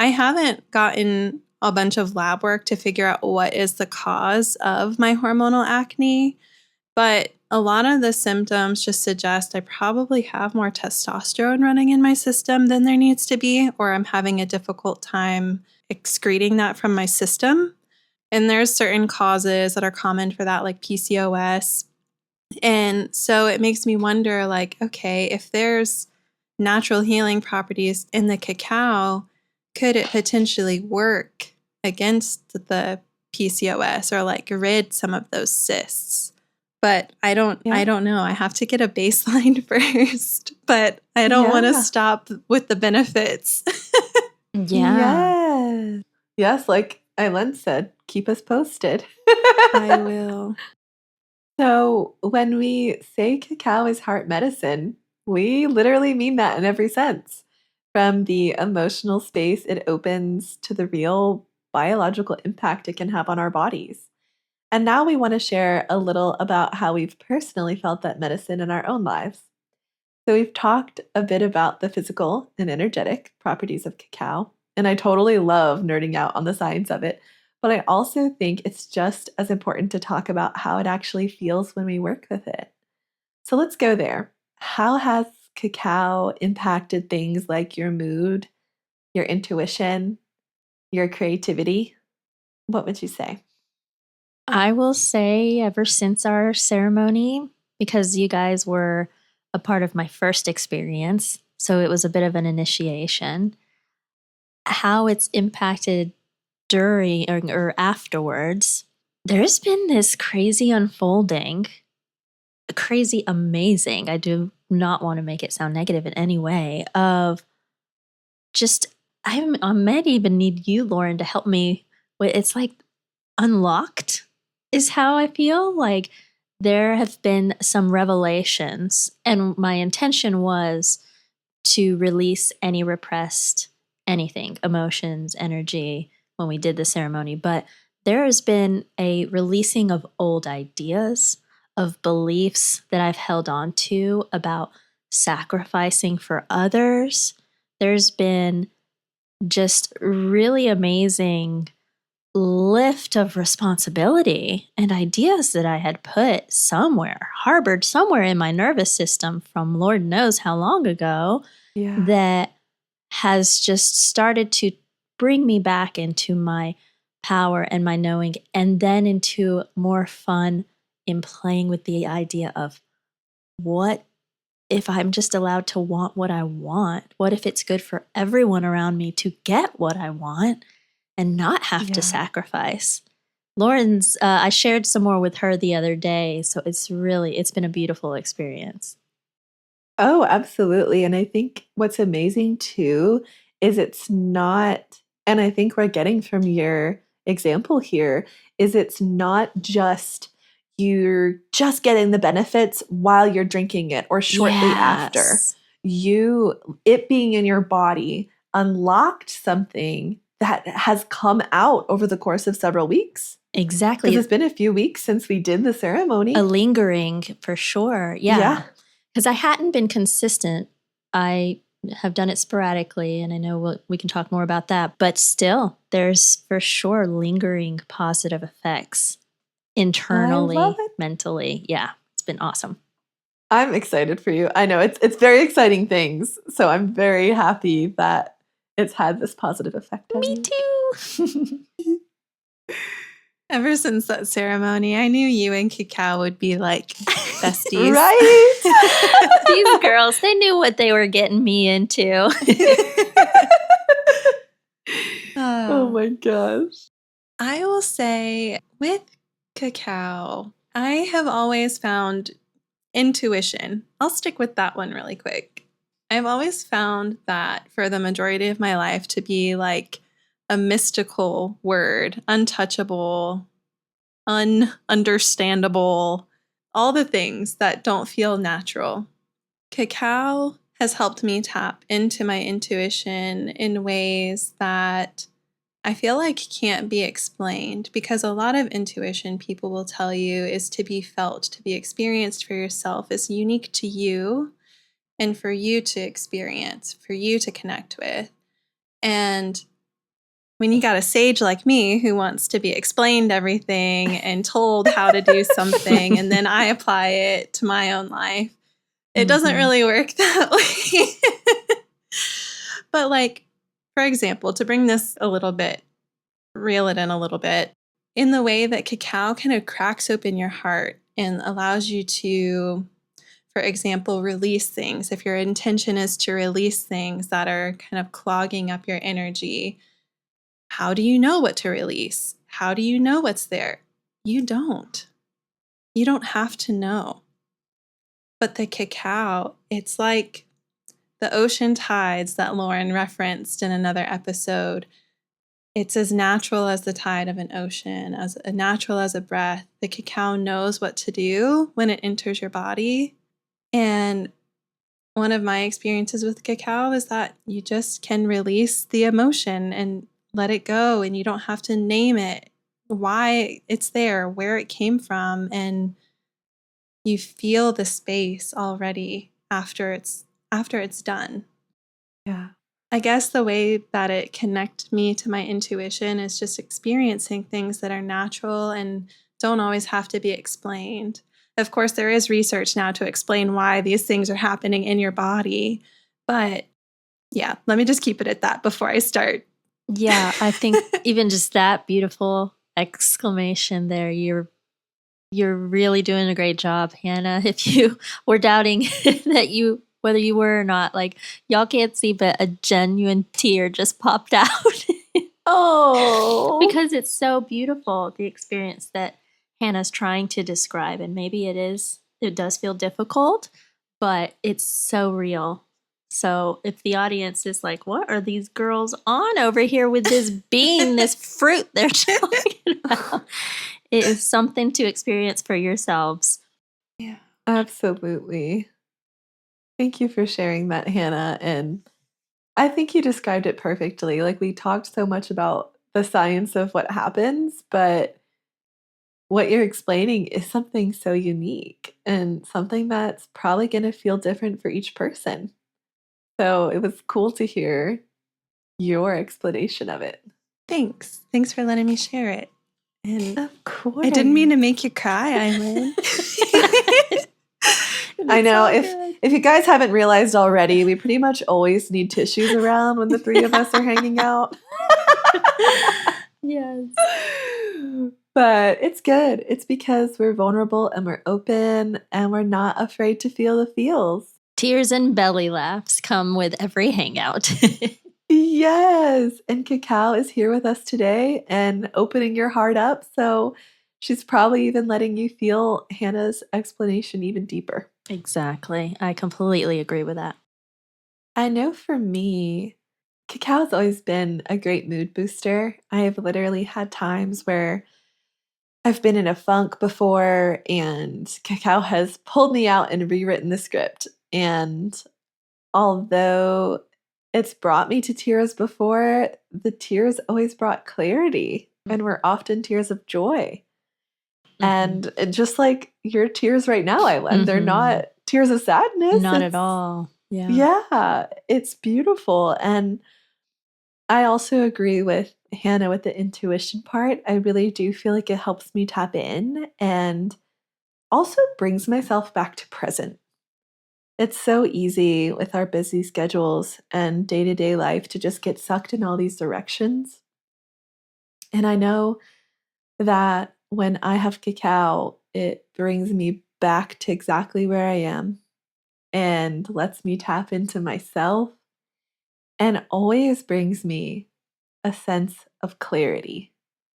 S2: I haven't gotten a bunch of lab work to figure out what is the cause of my hormonal acne, but a lot of the symptoms just suggest I probably have more testosterone running in my system than there needs to be, or I'm having a difficult time excreting that from my system. And there's certain causes that are common for that, like PCOS. And so it makes me wonder, like, okay, if there's natural healing properties in the cacao, could it potentially work against the PCOS or like rid some of those cysts? But I
S1: Yeah.
S2: don't know. I have to get a baseline first, but I don't want to
S1: Yeah.
S2: stop with the benefits.
S3: Yeah.
S1: Yes. Yes, like Eileen said, keep us posted.
S2: I will.
S1: So, when we say cacao is heart medicine, we literally mean that in every sense. From the emotional space it opens to the real biological impact it can have on our bodies. And now we want to share a little about how we've personally felt that medicine in our own lives. So, we've talked a bit about the physical and energetic properties of cacao, and I totally love nerding out on the science of it. But I also think it's just as important to talk about how it actually feels when we work with it. So, let's go there. How has cacao impacted things like your mood, your intuition, your creativity? What would you say?
S3: I will say, ever since our ceremony, because you guys were a part of my first experience, so it was a bit of an initiation, how it's impacted during or afterwards, there's been this crazy unfolding, crazy amazing. I do not want to make it sound negative in any way, of just, I might even need you, Lauren, to help me with, it's like unlocked is how I feel. Like there have been some revelations, and my intention was to release any repressed anything, emotions, energy when we did the ceremony. But there has been a releasing of old ideas, of beliefs that I've held on to about sacrificing for others. There's been just really amazing lift of responsibility and ideas that I had put somewhere, harbored somewhere in my nervous system from Lord knows how long ago,
S1: Yeah.
S3: that has just started to bring me back into my power and my knowing, and then into more fun in playing with the idea of what if I'm just allowed to want what I want? What if it's good for everyone around me to get what I want and not have to
S1: Yeah.
S3: sacrifice? Lauren's, I shared some more with her the other day, so it's been a beautiful experience.
S1: Oh, absolutely. And I think what's amazing too is it's not, and I think we're getting from your example here, is it's not just you're just getting the benefits while you're drinking it or shortly after.
S3: Yes.
S1: It being in your body unlocked something that has come out over the course of several weeks.
S3: Exactly.
S1: Because it's been a few weeks since we did the ceremony.
S3: A lingering, for sure. Yeah. Because I hadn't been consistent. I have done it sporadically, and I know we can talk more about that. But still, there's for sure lingering positive effects internally,
S1: I love it.
S3: mentally. Yeah, it's been awesome.
S1: I'm excited for you. I know it's very exciting things. So I'm very happy that it's had this positive effect on
S3: Me
S1: you.
S3: too.
S2: Ever since that ceremony, I knew you and Cacao would be like besties.
S1: Right?
S3: These girls, they knew what they were getting me into.
S1: Oh my gosh.
S2: I will say with Cacao, I have always found intuition. I'll stick with that one really quick. I've always found that for the majority of my life to be like a mystical word, untouchable, ununderstandable, all the things that don't feel natural. Cacao has helped me tap into my intuition in ways that I feel like can't be explained, because a lot of intuition people will tell you is to be felt, to be experienced for yourself, is unique to you and for you to experience, for you to connect with. And when you got a sage like me who wants to be explained everything and told how to do something, and then I apply it to my own life, it doesn't really work that way. But like, for example, to bring this a little bit, reel it in a little bit, in the way that Cacao kind of cracks open your heart and allows you to, for example, release things. If your intention is to release things that are kind of clogging up your energy, how do you know what to release? How do you know what's there? You don't. You don't have to know. But the Cacao, it's like the ocean tides that Lauren referenced in another episode. It's as natural as the tide of an ocean, as natural as a breath. The Cacao knows what to do when it enters your body. And one of my experiences with Cacao is that you just can release the emotion and let it go, and you don't have to name it, why it's there, where it came from, and you feel the space already after it's done.
S1: Yeah.
S2: I guess the way that it connects me to my intuition is just experiencing things that are natural and don't always have to be explained. Of course, there is research now to explain why these things are happening in your body. But yeah, let me just keep it at that before I start.
S3: Yeah, I think even just that beautiful exclamation there, you're really doing a great job, Hannah. If you were doubting that whether you were or not, like, y'all can't see, but a genuine tear just popped out.
S1: Oh.
S3: Because it's so beautiful, the experience that Hannah's trying to describe. And maybe it does feel difficult, but it's so real. So if the audience is like, what are these girls on over here with this bean, this fruit they're talking about? It is something to experience for yourselves.
S2: Yeah.
S1: Absolutely. Thank you for sharing that, Hannah. And I think you described it perfectly. Like, we talked so much about the science of what happens, but what you're explaining is something so unique and something that's probably going to feel different for each person. So it was cool to hear your explanation of it.
S2: Thanks. Thanks for letting me share it. And
S1: Of course.
S2: I didn't mean to make you cry, Eileen.
S1: I know. If you guys haven't realized already, we pretty much always need tissues around when the three of us are hanging out.
S3: Yes.
S1: But it's good. It's because we're vulnerable and we're open and we're not afraid to feel the feels.
S3: Tears and belly laughs come with every hangout.
S1: Yes. And Cacao is here with us today and opening your heart up. So she's probably even letting you feel Hannah's explanation even deeper.
S3: Exactly. I completely agree with that.
S1: I know for me, Cacao's always been a great mood booster. I have literally had times where I've been in a funk before and Cacao has pulled me out and rewritten the script. And although it's brought me to tears before, the tears always brought clarity and were often tears of joy. And just like your tears right now, Eileen, they're not tears of sadness.
S3: Not at all. Yeah.
S1: Yeah, it's beautiful. And I also agree with Hannah with the intuition part. I really do feel like it helps me tap in and also brings myself back to present. It's so easy with our busy schedules and day-to-day life to just get sucked in all these directions. And I know that when I have Cacao, it brings me back to exactly where I am and lets me tap into myself and always brings me a sense of clarity.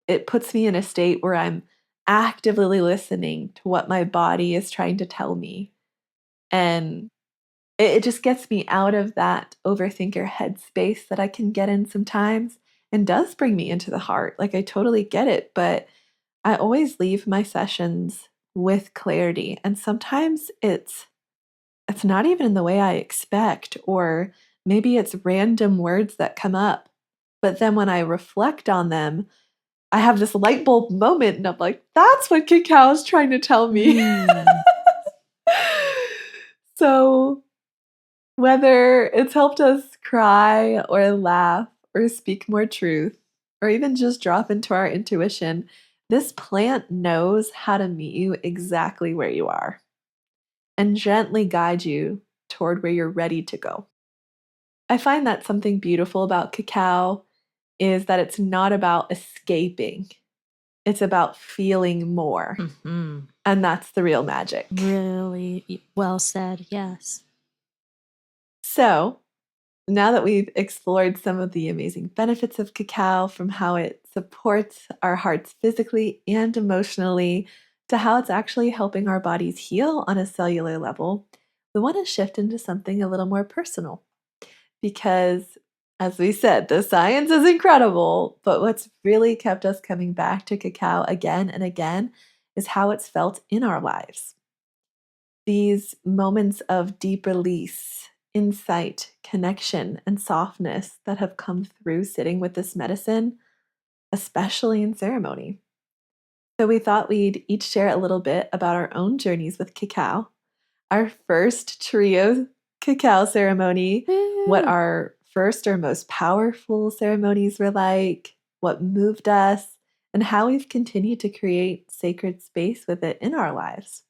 S1: It puts me in a state where I'm actively listening to what my body is trying to tell me. And it just gets me out of that overthinker headspace that I can get in sometimes and does bring me into the heart. Like I totally get it, but I always leave my sessions with clarity. And sometimes it's not even in the way I expect, or maybe it's random words that come up. But then when I reflect on them, I have this light bulb moment and I'm like, that's what Cacao is trying to tell me. So whether it's helped us cry or laugh or speak more truth or even just drop into our intuition, this plant knows how to meet you exactly where you are and gently guide you toward where you're ready to go. I find that something beautiful about Cacao is that it's not about escaping. It's about feeling more. And that's the real magic.
S3: Really well said. Yes.
S1: So now that we've explored some of the amazing benefits of Cacao, from how it supports our hearts physically and emotionally to how it's actually helping our bodies heal on a cellular level, we want to shift into something a little more personal. Because, as we said, the science is incredible, but what's really kept us coming back to Cacao again and again is how it's felt in our lives. These moments of deep release, insight, connection, and softness that have come through sitting with this medicine, especially in ceremony. So we thought we'd each share a little bit about our own journeys with Cacao, our first trio Cacao ceremony, what our first or most powerful ceremonies were like, what moved us, and how we've continued to create sacred space with it in our lives.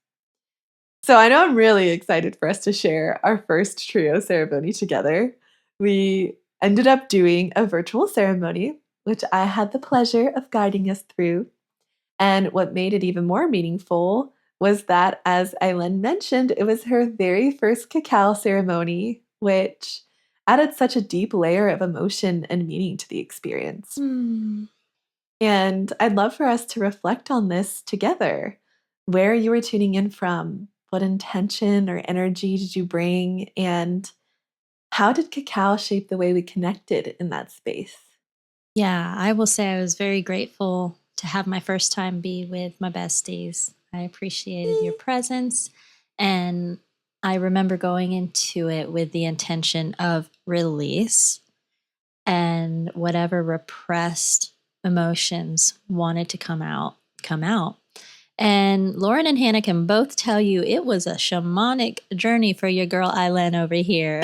S1: So I know I'm really excited for us to share our first trio ceremony together. We ended up doing a virtual ceremony, which I had the pleasure of guiding us through. And what made it even more meaningful was that, as Eileen mentioned, it was her very first Cacao ceremony, which added such a deep layer of emotion and meaning to the experience. And I'd love for us to reflect on this together. Where you were tuning in from, what intention or energy did you bring, and how did Cacao shape the way we connected in that space?
S3: Yeah, I will say I was very grateful to have my first time be with my besties. I appreciated your presence, and I remember going into it with the intention of release and whatever repressed emotions wanted to come out. And Lauren and Hannah can both tell you it was a shamanic journey for your girl Eileen over here.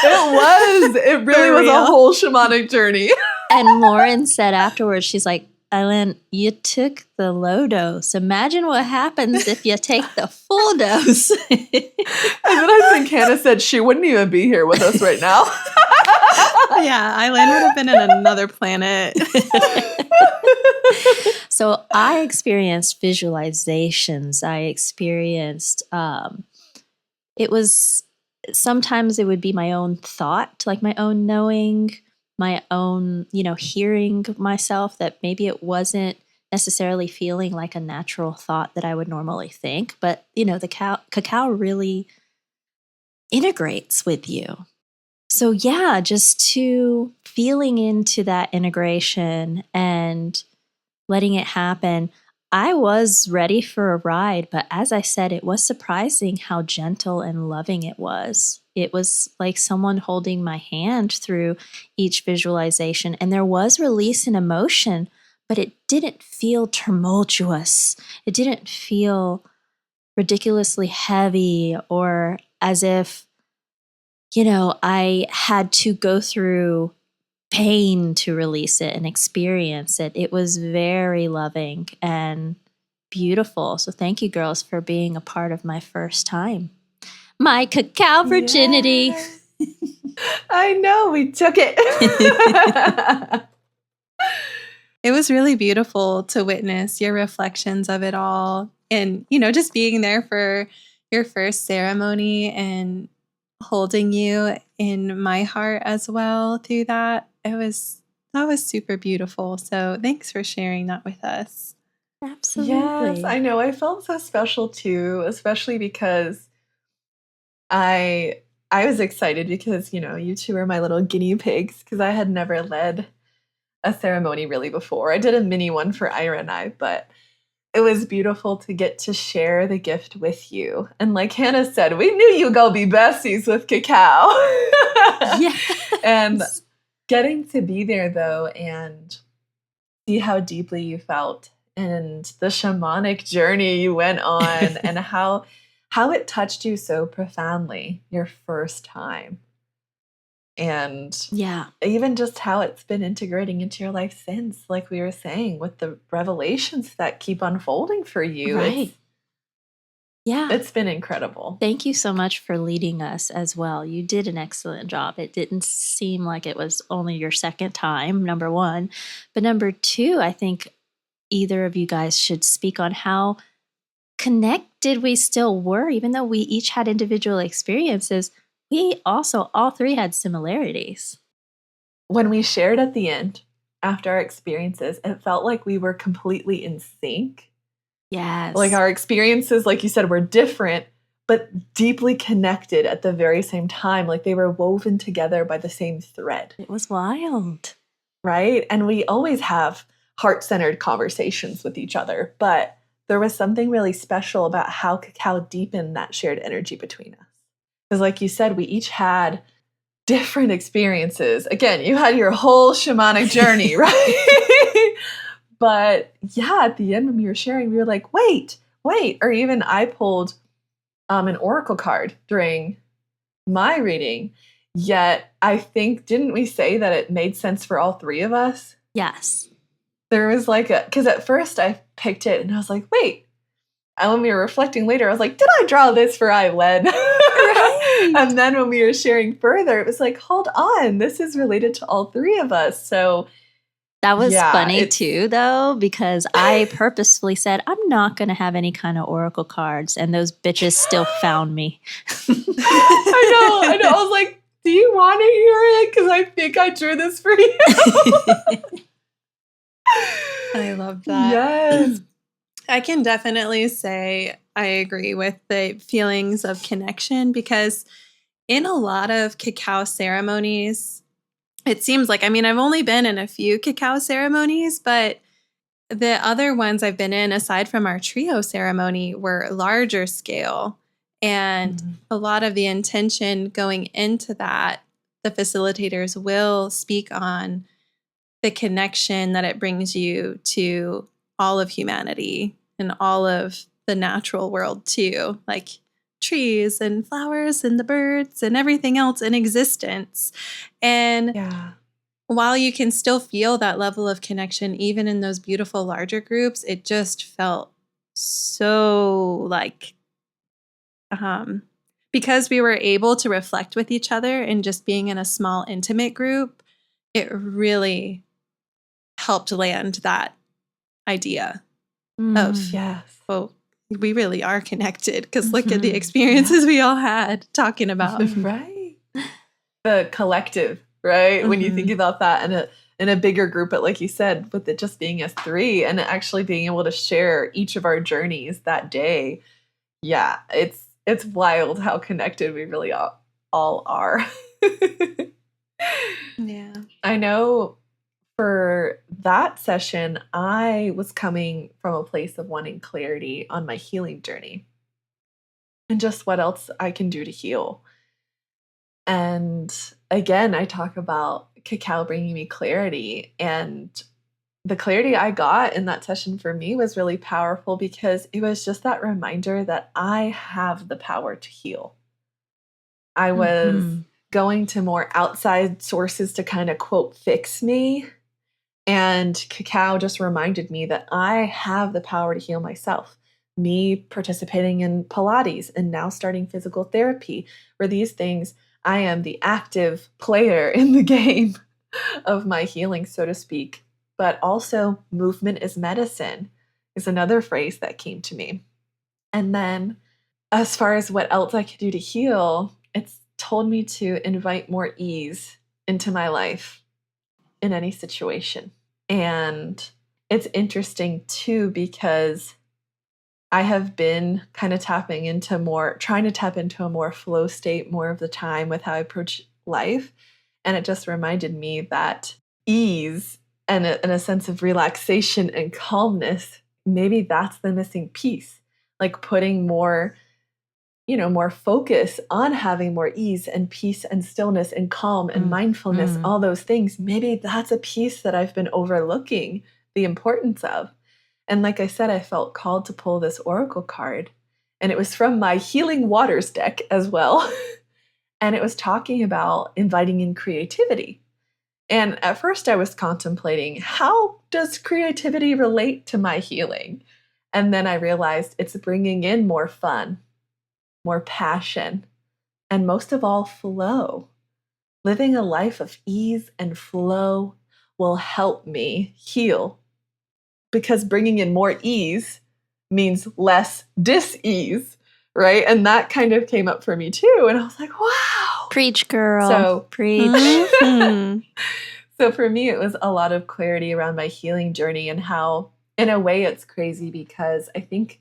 S1: was. It really
S2: For
S1: was a
S2: real.
S1: whole shamanic journey.
S3: And Lauren said afterwards, she's like, Eileen, you took the low dose. Imagine what happens if you take the full dose.
S1: And then I think Hannah said she wouldn't even be here with us right now.
S2: Yeah, Eileen would have been in another planet.
S3: So I experienced visualizations. I experienced, it was, sometimes it would be my own thought, like my own knowing, my own, hearing myself that maybe it wasn't necessarily feeling like a natural thought that I would normally think. But, the cacao really integrates with you. So yeah, just to feeling into that integration and letting it happen. I was ready for a ride, but as I said, it was surprising how gentle and loving it was. It was like someone holding my hand through each visualization, and there was release and emotion, but it didn't feel tumultuous. It didn't feel ridiculously heavy or as if, I had to go through pain to release it and experience it. It was very loving and beautiful. So thank you, girls, for being a part of my first time. My cacao virginity.
S1: Yes. I know, we took it.
S2: It was really beautiful to witness your reflections of it all. And, just being there for your first ceremony and holding you in my heart as well through that. That was super beautiful. So thanks for sharing that with us.
S3: Absolutely.
S1: Yes, I know. I felt so special too, especially because I was excited because, you two are my little guinea pigs because I had never led a ceremony really before. I did a mini one for Ira and I, but it was beautiful to get to share the gift with you. And like Hannah said, we knew you go be besties with Cacao.
S3: Yes.
S1: And getting to be there though and see how deeply you felt and the shamanic journey you went on and how it touched you so profoundly your first time. And
S3: Yeah.
S1: even just how it's been integrating into your life since, like we were saying, with the revelations that keep unfolding for you.
S3: Right.
S1: It's been incredible.
S3: Thank you so much for leading us as well. You did an excellent job. It didn't seem like it was only your second time, number one. But number two, I think either of you guys should speak on how connected we still were, even though we each had individual experiences. We also, all three had similarities.
S1: When we shared at the end, after our experiences, it felt like we were completely in sync.
S3: Yes.
S1: Like our experiences, like you said, were different, but deeply connected at the very same time. Like they were woven together by the same thread.
S3: It was wild.
S1: Right? And we always have heart-centered conversations with each other, but there was something really special about how Cacao deepened that shared energy between us. Because like you said, we each had different experiences. Again, you had your whole shamanic journey, right? But yeah, at the end when we were sharing, we were like, wait. Or even I pulled an oracle card during my reading. Yet I think, didn't we say that it made sense for all three of us?
S3: Yes.
S1: There was like because at first I picked it and I was like, wait. And when we were reflecting later, I was like, did I draw this for Eileen? Right. And then when we were sharing further, it was like, hold on, this is related to all three of us. So
S3: that was funny too, though, because I purposefully said, I'm not going to have any kind of oracle cards. And those bitches still found me.
S1: I know. I was like, do you want to hear it? Because I think I drew this for you.
S2: I love that.
S1: Yes.
S2: I can definitely say I agree with the feelings of connection because in a lot of cacao ceremonies, it seems like, I've only been in a few cacao ceremonies, but the other ones I've been in, aside from our trio ceremony, were larger scale. And a lot of the intention going into that, the facilitators will speak on the connection that it brings you to all of humanity and all of the natural world too. Like trees and flowers and the birds and everything else in existence. And
S1: Yeah.
S2: while you can still feel that level of connection, even in those beautiful larger groups, it just felt so like, because we were able to reflect with each other and just being in a small, intimate group, it really helped land that idea of,
S1: Yes.
S2: well, we really are connected because look at the
S3: Mhm.
S2: experiences we all had talking about.
S1: Right. The collective, right? When you think about that in a bigger group, but like you said, with it just being us three and actually being able to share each of our journeys that day. Yeah, it's wild how connected we really all are.
S2: Yeah.
S1: I know for that session, I was coming from a place of wanting clarity on my healing journey and just what else I can do to heal. And again, I talk about cacao bringing me clarity. And the clarity I got in that session for me was really powerful because it was just that reminder that I have the power to heal. I was going to more outside sources to kind of quote fix me. And cacao just reminded me that I have the power to heal myself. Me participating in Pilates and now starting physical therapy, where these things, I am the active player in the game of my healing, so to speak. But also, movement is medicine is another phrase that came to me. And then, as far as what else I could do to heal, it's told me to invite more ease into my life in any situation. And it's interesting too, because I have been kind of trying to tap into a more flow state more of the time with how I approach life. And it just reminded me that ease and a sense of relaxation and calmness, maybe that's the missing piece. Like putting more focus on having more ease and peace and stillness and calm and mindfulness, all those things. Maybe that's a piece that I've been overlooking the importance of. And like I said, I felt called to pull this oracle card. And it was from my Healing Waters deck as well. And it was talking about inviting in creativity. And at first I was contemplating, how does creativity relate to my healing? And then I realized it's bringing in more fun, more passion, and most of all, flow. Living a life of ease and flow will help me heal, because bringing in more ease means less dis-ease, right? And that kind of came up for me too. And I was like, wow.
S3: Preach, girl.
S1: So
S3: preach.
S1: So for me, it was a lot of clarity around my healing journey and how, in a way, it's crazy because I think,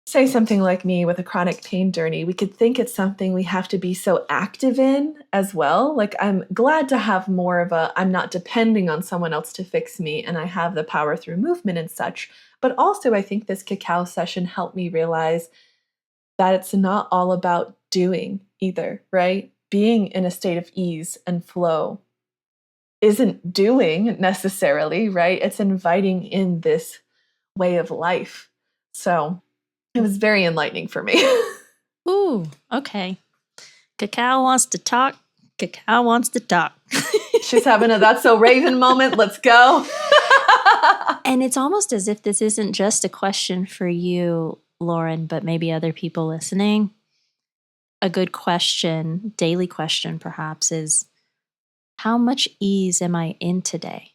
S1: say something like me with a chronic pain journey, we could think it's something we have to be so active in as well. Like, I'm glad to have more of I'm not depending on someone else to fix me, and I have the power through movement and such. But also, I think this cacao session helped me realize that it's not all about doing either, right? Being in a state of ease and flow isn't doing necessarily, right? It's inviting in this way of life. So it was very enlightening for me.
S3: Ooh, okay. Cacao wants to talk. Cacao wants to talk.
S1: She's having a That's So Raven moment. Let's go.
S3: And it's almost as if this isn't just a question for you, Lauren, but maybe other people listening. A good question, daily question perhaps, is how much ease am I in today?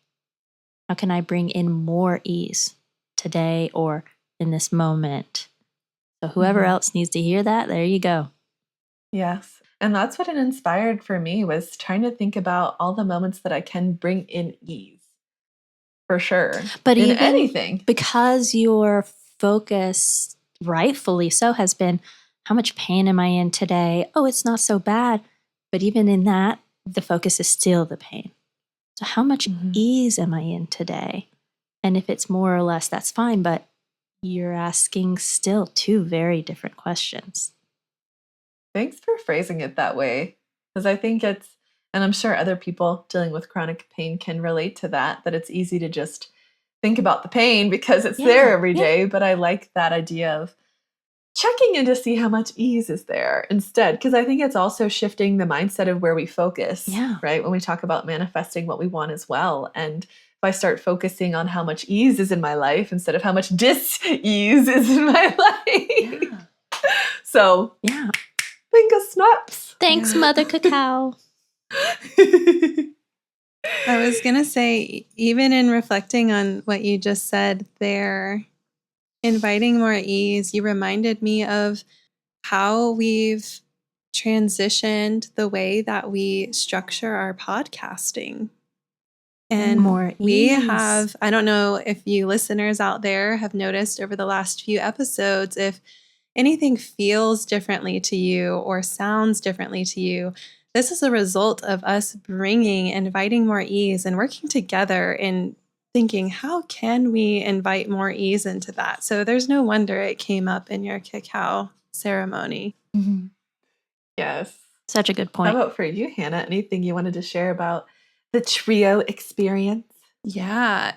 S3: How can I bring in more ease today or in this moment? So whoever else needs to hear that, there you go.
S1: Yes. And that's what it inspired for me, was trying to think about all the moments that I can bring in ease. For sure.
S3: But
S1: in
S3: even
S1: anything.
S3: Because your focus, rightfully so, has been, how much pain am I in today? Oh, it's not so bad. But even in that, the focus is still the pain. So how much ease am I in today? And if it's more or less, that's fine. But you're asking still two very different questions.
S1: Thanks for phrasing it that way. Because I think and I'm sure other people dealing with chronic pain can relate to that it's easy to just think about the pain because it's there every day. But I like that idea of checking in to see how much ease is there instead. Because I think it's also shifting the mindset of where we focus,
S3: Yeah.
S1: right? When we talk about manifesting what we want as well. And if I start focusing on how much ease is in my life instead of how much dis-ease is in my life.
S3: Yeah.
S1: So,
S3: Yeah.
S1: finger snaps.
S3: Thanks,
S2: Yeah.
S3: Mother Cacao.
S2: I was going to say, even in reflecting on what you just said there, inviting more ease, you reminded me of how we've transitioned the way that we structure our podcasting. And
S3: More
S2: we
S3: ease.
S2: have, I don't know if you listeners out there have noticed over the last few episodes, if anything feels differently to you or sounds differently to you, this is a result of us inviting more ease and working together in thinking, how can we invite more ease into that? So there's no wonder it came up in your cacao ceremony.
S3: Mhm.
S1: Yes.
S3: Such a good
S1: How
S3: point.
S1: about for you, Hannah? Anything you wanted to share about the trio experience?
S2: Yeah,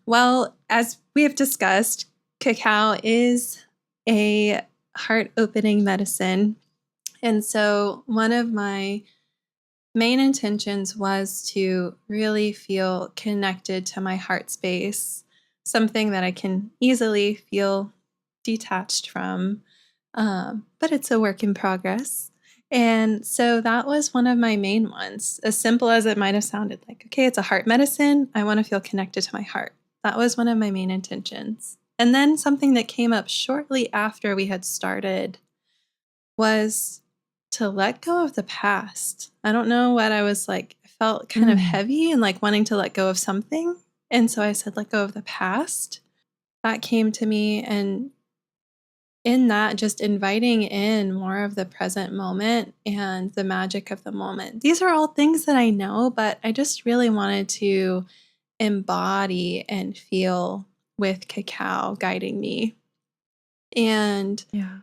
S2: well, as we have discussed, cacao is a heart-opening medicine. And so one of my main intentions was to really feel connected to my heart space, something that I can easily feel detached from. But it's a work in progress. And so that was one of my main ones. As simple as it might have sounded, like, okay, it's a heart medicine. I want to feel connected to my heart. That was one of my main intentions. And then something that came up shortly after we had started was to let go of the past. I don't know what I was like. I felt kind of heavy and like wanting to let go of something. And so I said, let go of the past. That came to me. And in that, just inviting in more of the present moment and the magic of the moment. These are all things that I know, but I just really wanted to embody and feel with cacao guiding me. And
S1: Yeah.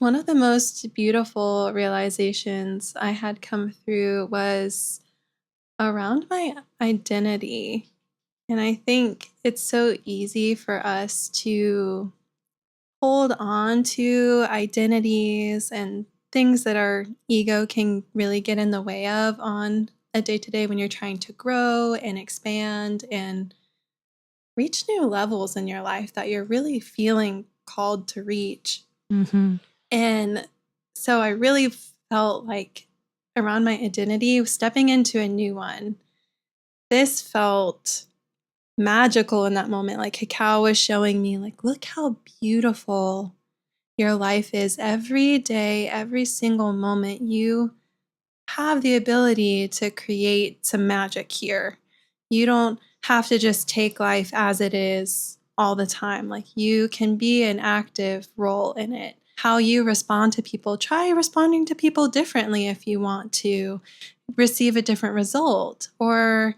S2: one of the most beautiful realizations I had come through was around my identity. And I think it's so easy for us to hold on to identities and things that our ego can really get in the way of on a day-to-day when you're trying to grow and expand and reach new levels in your life that you're really feeling called to reach.
S3: Mm-hmm.
S2: And so I really felt like around my identity, stepping into a new one, this felt magical in that moment. Like cacao was showing me, like, look how beautiful your life is every day, every single moment. You have the ability to create some magic here. You don't have to just take life as it is all the time. Like you can be an active role in it. How you respond to people, try responding to people differently if you want to receive a different result, or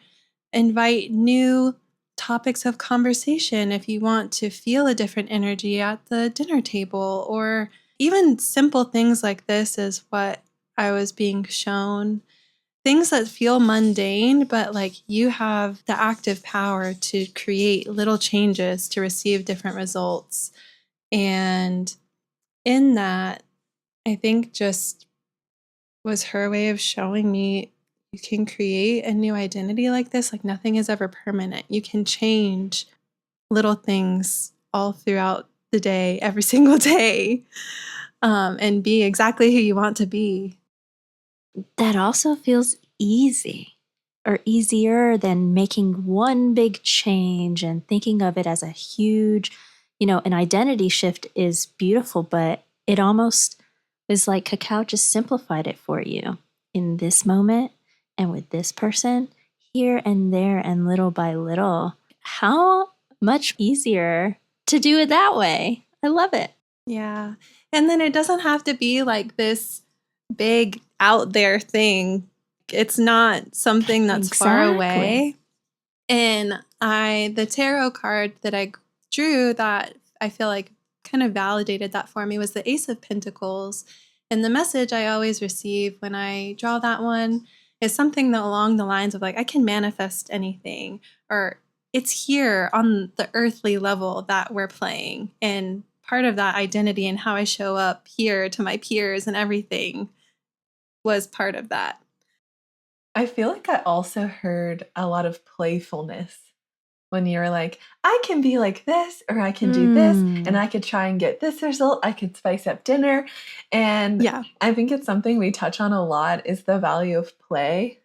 S2: invite new topics of conversation if you want to feel a different energy at the dinner table, or even simple things like this is what I was being shown. Things that feel mundane, but like you have the active power to create little changes to receive different results. And in that, I think just was her way of showing me you can create a new identity like this. Like nothing is ever permanent. You can change little things all throughout the day, every single day, and be exactly who you want to be.
S3: That also feels easy, or easier than making one big change and thinking of it as a huge, an identity shift is beautiful, but it almost is like cacao just simplified it for you in this moment and with this person, here and there and little by little. How much easier to do it that way. I love it.
S2: Yeah. And then it doesn't have to be like this big out there thing. It's not something that's far away. And the tarot card that I drew that I feel like kind of validated that for me was the Ace of Pentacles. And the message I always receive when I draw that one is something that along the lines of like, I can manifest anything, or it's here on the earthly level that we're playing. And part of that identity and how I show up here to my peers and everything was part of that.
S1: I feel like I also heard a lot of playfulness when you were like, I can be like this, or I can do this, and I could try and get this result. I could spice up dinner. And
S2: Yeah.
S1: I think it's something we touch on a lot is the value of play.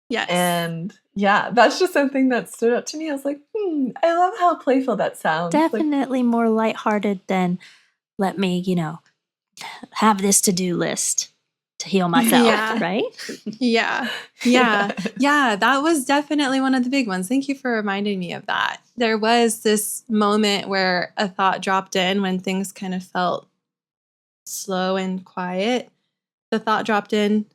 S2: Yes.
S1: And yeah, that's just something that stood out to me. I was like, I love how playful that sounds.
S3: Definitely more lighthearted than let me, have this to-do list to heal myself, right?
S2: Yeah. That was definitely one of the big ones. Thank you for reminding me of that. There was this moment where a thought dropped in when things kind of felt slow and quiet. The thought dropped in,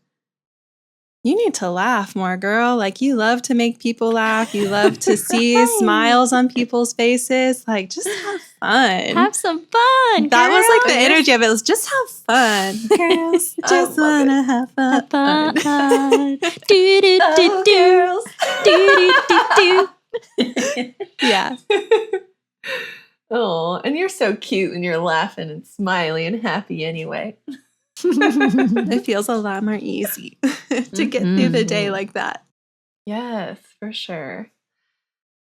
S2: you need to laugh more, girl. Like, you love to make people laugh. You love to see smiles on people's faces. Like, just have fun.
S3: Have some fun.
S2: That was like the
S1: girls.
S2: energy of it. Was just have fun. Girls just
S1: love
S2: want to have fun.
S3: Do do do do
S1: girls.
S3: do do do.
S2: Yeah.
S1: Oh, and you're so cute and you're laughing and smiling and happy anyway.
S2: It feels a lot more easy to get through the day like that.
S1: Yes, for sure.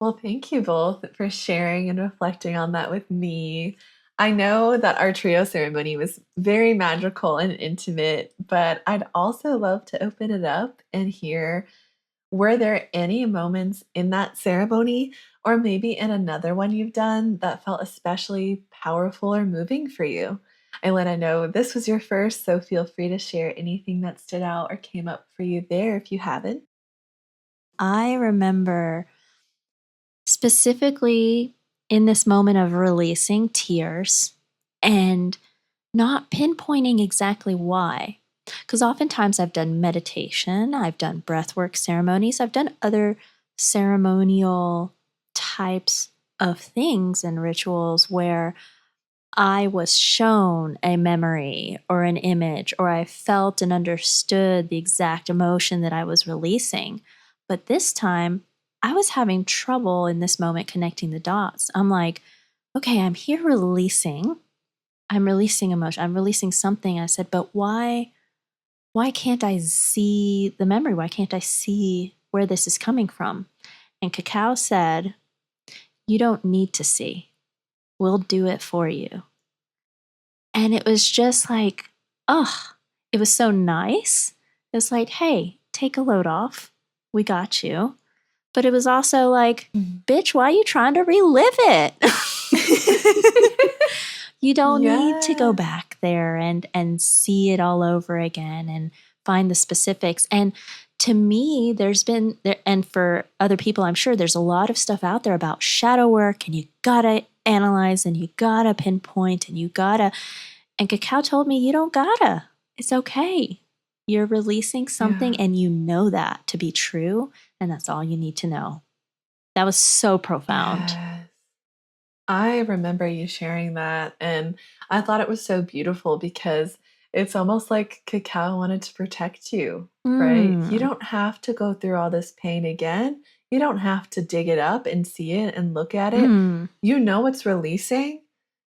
S1: Well, thank you both for sharing and reflecting on that with me. I know that our trio ceremony was very magical and intimate, but I'd also love to open it up and hear, were there any moments in that ceremony or maybe in another one you've done that felt especially powerful or moving for you? And I know this was your first, so feel free to share anything that stood out or came up for you there if you haven't.
S3: I remember specifically in this moment of releasing tears and not pinpointing exactly why. Because oftentimes I've done meditation, I've done breathwork ceremonies, I've done other ceremonial types of things and rituals where I was shown a memory or an image, or I felt and understood the exact emotion that I was releasing. But this time, I was having trouble in this moment connecting the dots. I'm like, okay, I'm here releasing. I'm releasing emotion. I'm releasing something. I said, but why can't I see the memory? Why can't I see where this is coming from? And Cacao said, you don't need to see. We'll do it for you. And it was just like, it was so nice. It was like, hey, take a load off. We got you. But it was also like, bitch, why are you trying to relive it? You don't need to go back there and see it all over again and find the specifics. And to me, there's been, and for other people, I'm sure there's a lot of stuff out there about shadow work, and you gotta analyze and you gotta pinpoint and and Cacao told me, you don't gotta. It's okay. You're releasing something and you know that to be true, and that's all you need to know. That was so profound.
S1: Yes. I remember you sharing that, and I thought it was so beautiful because it's almost like Cacao wanted to protect you, right? You don't have to go through all this pain again. You don't have to dig it up and see it and look at it. You know it's releasing.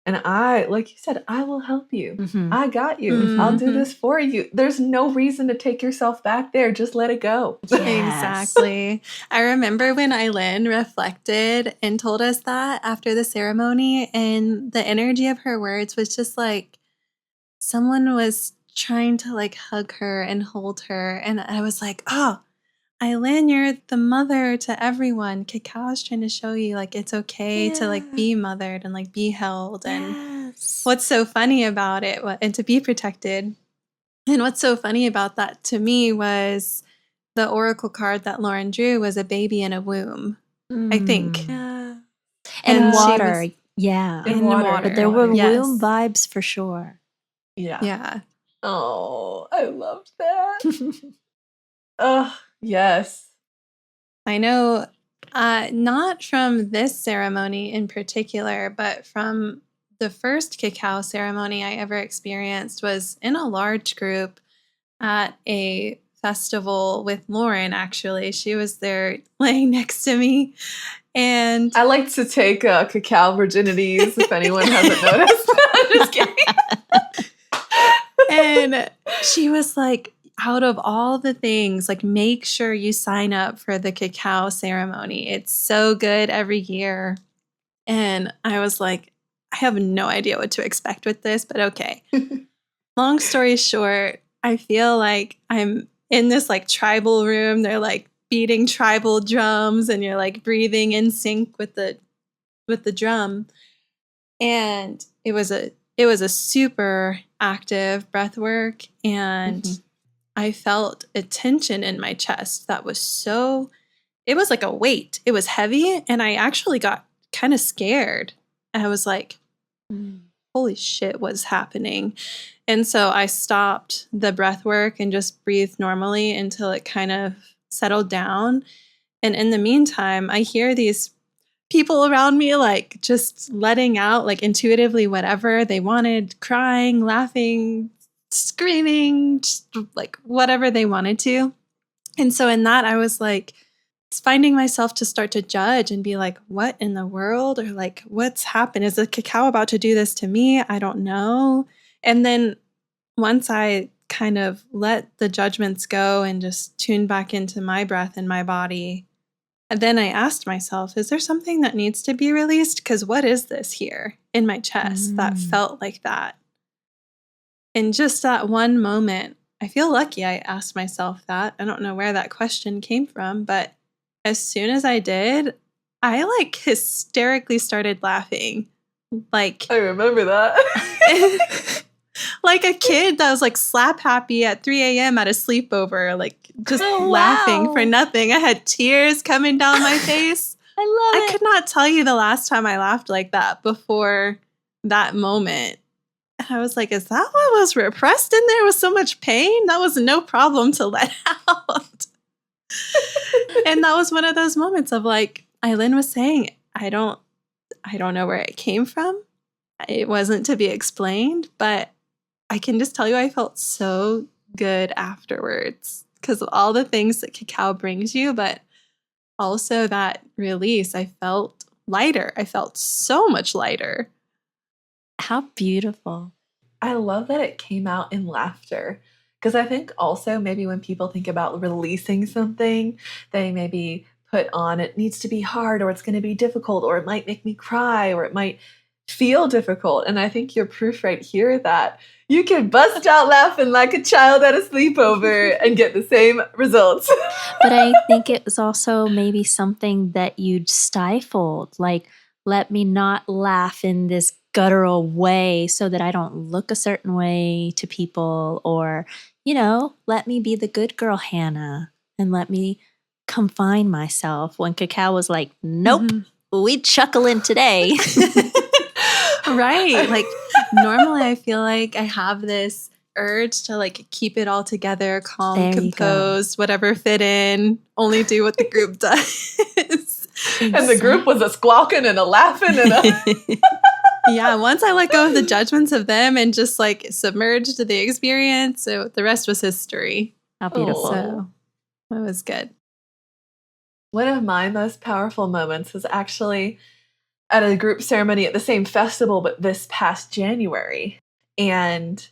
S1: And I, like you said, I will help you. I got you. I'll do this for you. There's no reason to take yourself back there. Just let it go.
S3: Yes.
S2: Exactly. I remember when Eileen reflected and told us that after the ceremony, and the energy of her words was just like someone was trying to like hug her and hold her. And I was like, oh, Eileen, you're the mother to everyone. Cacao is trying to show you like it's okay to like be mothered and like be held. And what's so funny about it, and to be protected. And what's so funny about that to me was the oracle card that Lauren drew was a baby in a womb, I think.
S3: And
S2: And
S3: water.
S1: In water.
S3: But there were womb vibes for sure.
S2: Yeah.
S1: Oh, I loved that. Oh, yes.
S2: I know, not from this ceremony in particular, but from the first cacao ceremony I ever experienced was in a large group at a festival with Lauren, actually. She was there laying next to me. And
S1: I like to take cacao virginities if anyone hasn't noticed. I'm just kidding.
S2: and she was like, out of all the things, like, make sure you sign up for the cacao ceremony. It's so good every year. And I was like, I have no idea what to expect with this, but okay. Long story short, I feel like I'm in this like tribal room. They're like beating tribal drums and you're like breathing in sync with the drum. And it was a super active breath work, and I felt a tension in my chest that was it was like a weight. It was heavy, and I actually got kind of scared. I was like, holy shit, what's happening? And so I stopped the breath work and just breathed normally until it kind of settled down. And in the meantime, I hear these people around me like just letting out like intuitively whatever they wanted, crying, laughing, screaming, just like whatever they wanted to. And so in that, I was like finding myself to start to judge and be like, what in the world? Or like, what's happened? Is the cacao about to do this to me? I don't know. And then once I kind of let the judgments go and just tune back into my breath and my body, and then I asked myself, is there something that needs to be released? Because what is this here in my chest that felt like that? In just that one moment, I feel lucky I asked myself that. I don't know where that question came from, but as soon as I did, I like hysterically started laughing. Like,
S1: I remember that.
S2: like a kid that was like slap happy at 3 a.m. at a sleepover, like just laughing for nothing. I had tears coming down my face.
S3: I love it.
S2: I could not tell you the last time I laughed like that before that moment. And I was like, is that what was repressed in there with so much pain? That was no problem to let out. And that was one of those moments of like Eileen was saying, I don't know where it came from. It wasn't to be explained, but I can just tell you I felt so good afterwards because of all the things that cacao brings you, but also that release. I felt lighter. I felt so much lighter.
S3: How beautiful.
S1: I love that it came out in laughter. Because I think also maybe when people think about releasing something, they maybe put on it needs to be hard or it's going to be difficult or it might make me cry or it might feel difficult. And I think you're proof right here that you can bust out laughing like a child at a sleepover and get the same results.
S3: But I think it was also maybe something that you'd stifled, like, let me not laugh in this guttural way so that I don't look a certain way to people, or, you know, let me be the good girl Hannah and let me confine myself, when cacao was like, nope, we chuckling today.
S2: Right. Like normally I feel like I have this urge to like keep it all together, calm,
S3: There you
S2: composed, whatever fit in, only do what the group does.
S1: And the group was a squawking and a laughing and a...
S2: Yeah, once I let go of the judgments of them and just like submerged the experience, so the rest was history.
S3: How beautiful.
S2: So that was good.
S1: One of my most powerful moments was actually at a group ceremony at the same festival, but this past January. And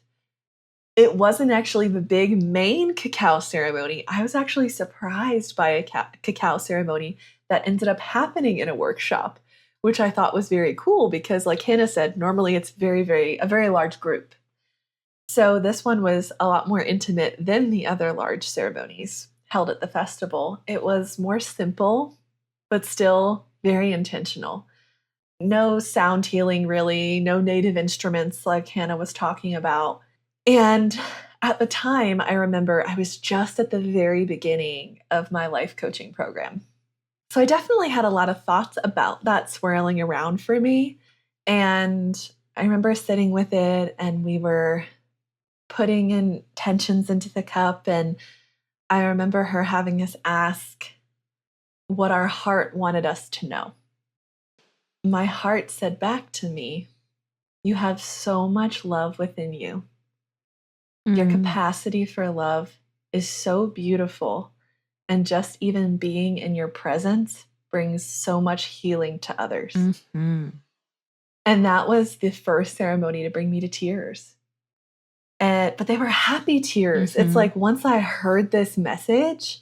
S1: it wasn't actually the big main cacao ceremony. I was actually surprised by a cacao ceremony that ended up happening in a workshop, which I thought was very cool because, like Hannah said, normally it's a very large group. So this one was a lot more intimate than the other large ceremonies held at the festival. It was more simple, but still very intentional. No sound healing, really, no native instruments like Hannah was talking about. And at the time, I remember I was just at the very beginning of my life coaching program. So I definitely had a lot of thoughts about that swirling around for me. And I remember sitting with it and we were putting intentions into the cup. And I remember her having us ask what our heart wanted us to know. My heart said back to me, you have so much love within you. Your capacity for love is so beautiful. And just even being in your presence brings so much healing to others.
S3: Mm-hmm.
S1: And that was the first ceremony to bring me to tears. But they were happy tears. It's like once I heard this message,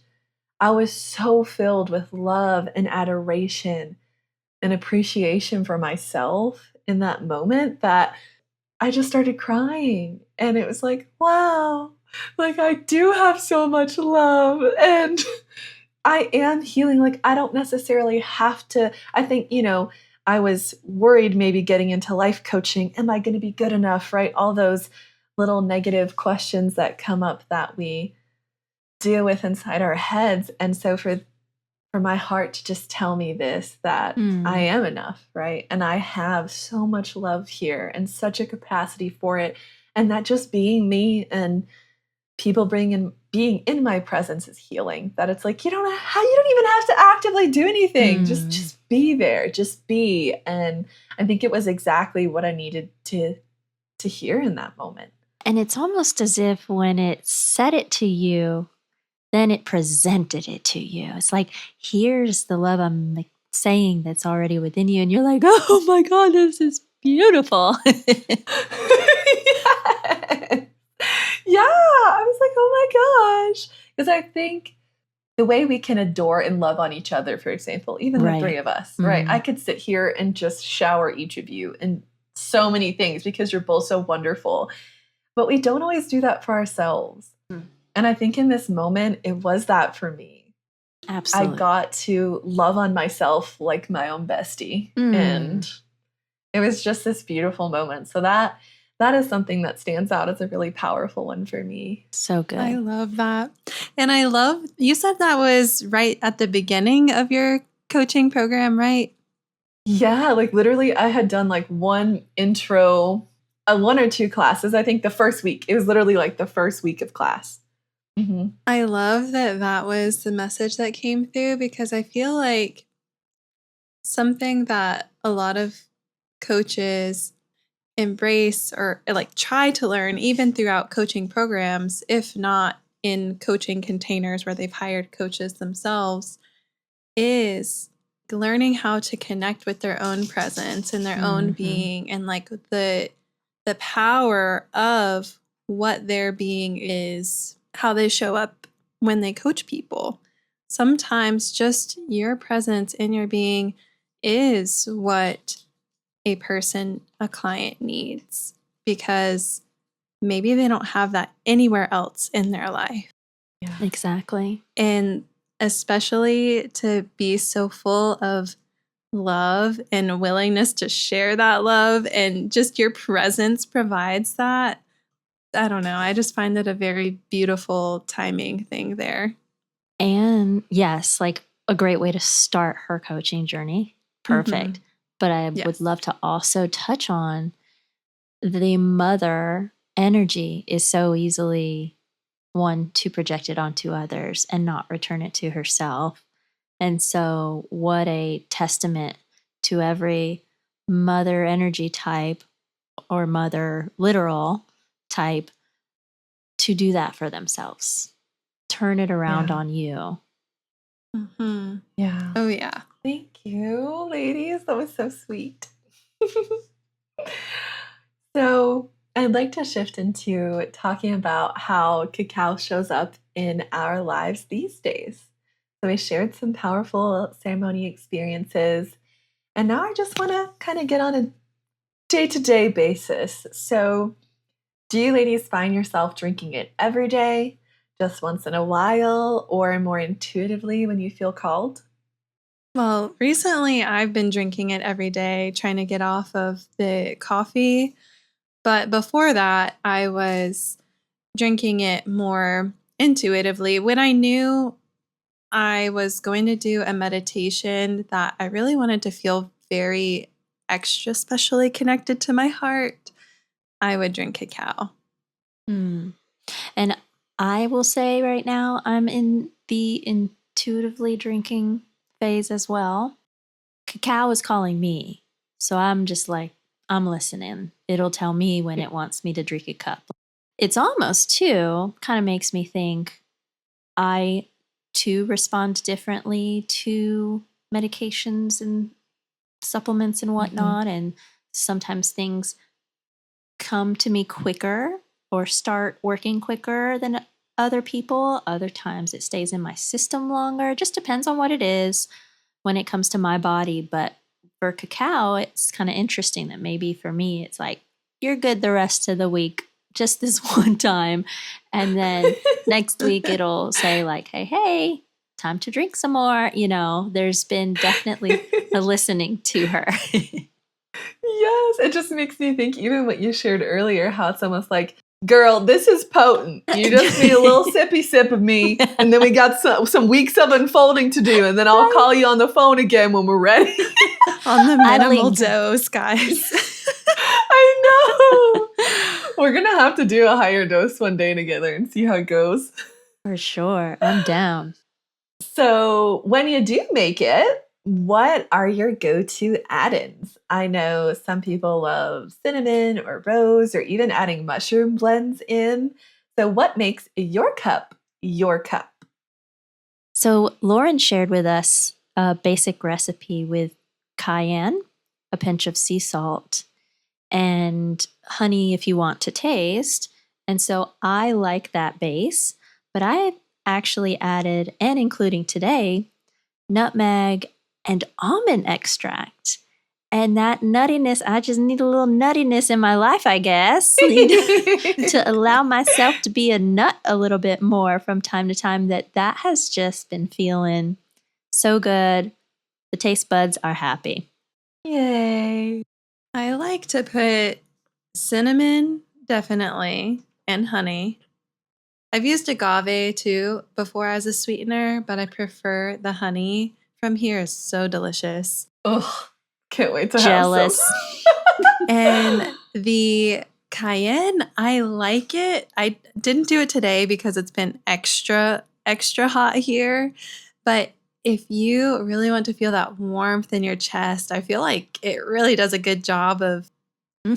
S1: I was so filled with love and adoration and appreciation for myself in that moment that I just started crying. And it was like, wow, like I do have so much love and I am healing. Like I don't necessarily have to. I think, I was worried maybe getting into life coaching. Am I going to be good enough? Right? All those little negative questions that come up that we deal with inside our heads. And so for my heart to just tell me this, that I am enough, right? And I have so much love here and such a capacity for it. And that just being me and people being in my presence is healing. That it's like, you don't even have to actively do anything. Just be there, just be. And I think it was exactly what I needed to hear in that moment.
S3: And it's almost as if when it said it to you, then it presented it to you. It's like, here's the love I'm saying that's already within you. And you're like, oh my God, this is beautiful.
S1: Yes. Yeah. I was like, oh my gosh. Because I think the way we can adore and love on each other, for example, even the three of us, right? I could sit here and just shower each of you in so many things because you're both so wonderful. But we don't always do that for ourselves. And I think in this moment, it was that for me.
S3: Absolutely.
S1: I got to love on myself like my own bestie. And it was just this beautiful moment. So that is something that stands out as a really powerful one for me.
S3: So good.
S2: I love that. And I love, you said that was right at the beginning of your coaching program, right?
S1: Yeah, like literally I had done like one intro, one or two classes. I think the first week, it was literally like the first week of class.
S2: I love that was the message that came through because I feel like something that a lot of coaches embrace or like try to learn even throughout coaching programs, if not in coaching containers where they've hired coaches themselves, is learning how to connect with their own presence and their own being and like the power of what their being is, how they show up when they coach people. Sometimes just your presence in your being is what a client needs because maybe they don't have that anywhere else in their life.
S3: Yeah. Exactly.
S2: And especially to be so full of love and willingness to share that love and just your presence provides that. I don't know. I just find it a very beautiful timing thing there.
S3: And yes, like a great way to start her coaching journey. Perfect. But I would love to also touch on the mother energy is so easily one to project it onto others and not return it to herself. And so what a testament to every mother energy type or mother literal type to do that for themselves. Turn it around on you.
S1: Yeah.
S2: Oh, yeah.
S1: Thank you, ladies. That was so sweet. So I'd like to shift into talking about how cacao shows up in our lives these days. So we shared some powerful ceremony experiences. And now I just want to kind of get on a day-to-day basis. So do you ladies find yourself drinking it every day, just once in a while, or more intuitively when you feel called?
S2: Well, recently I've been drinking it every day, trying to get off of the coffee. But before that, I was drinking it more intuitively. When I knew I was going to do a meditation that I really wanted to feel very extra specially connected to my heart, I would drink cacao.
S3: And I will say right now, I'm in the intuitively drinking phase as well. Cacao is calling me. So I'm just like, I'm listening. It'll tell me when it wants me to drink a cup. It's almost too, kind of makes me think I too respond differently to medications and supplements and whatnot. And sometimes things come to me quicker or start working quicker than other people. Other times it stays in my system longer. It just depends on what it is when it comes to my body. But for cacao, it's kind of interesting that maybe for me, it's like, you're good the rest of the week, just this one time. And then next week it'll say like, hey, time to drink some more. You know, there's been definitely a listening to her.
S1: Yes, it just makes me think even what you shared earlier, how it's almost like, girl, this is potent. You just need a little sippy sip of me, and then we got some weeks of unfolding to do, and then I'll call you on the phone again when we're ready.
S2: On the minimal dose, guys.
S1: I know. We're going to have to do a higher dose one day together and see how it goes.
S3: For sure. I'm down.
S1: So when you do make it, what are your go-to add-ins? I know some people love cinnamon or rose or even adding mushroom blends in. So what makes your cup your cup?
S3: So Lauren shared with us a basic recipe with cayenne, a pinch of sea salt, and honey if you want to taste. And so I like that base, but I actually added, and including today, nutmeg and almond extract. And that nuttiness, I just need a little nuttiness in my life, I guess, to allow myself to be a nut a little bit more from time to time. That has just been feeling so good. The taste buds are happy.
S1: Yay.
S2: I like to put cinnamon, definitely, and honey. I've used agave too before as a sweetener, but I prefer the honey. From here is so delicious.
S1: Ugh, can't wait to
S3: Jealous.
S1: have some.
S2: And the cayenne, I like it. I didn't do it today because it's been extra hot here. But if you really want to feel that warmth in your chest, I feel like it really does a good job of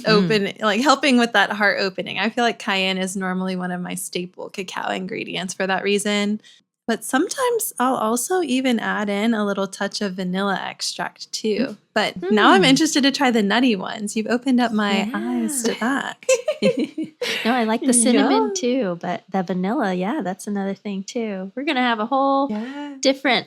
S2: helping with that heart opening. I feel like cayenne is normally one of my staple cacao ingredients for that reason. But sometimes I'll also even add in a little touch of vanilla extract too. But now I'm interested to try the nutty ones. You've opened up my eyes to that.
S3: No, I like the cinnamon too, but the vanilla, that's another thing too. We're going to have a whole different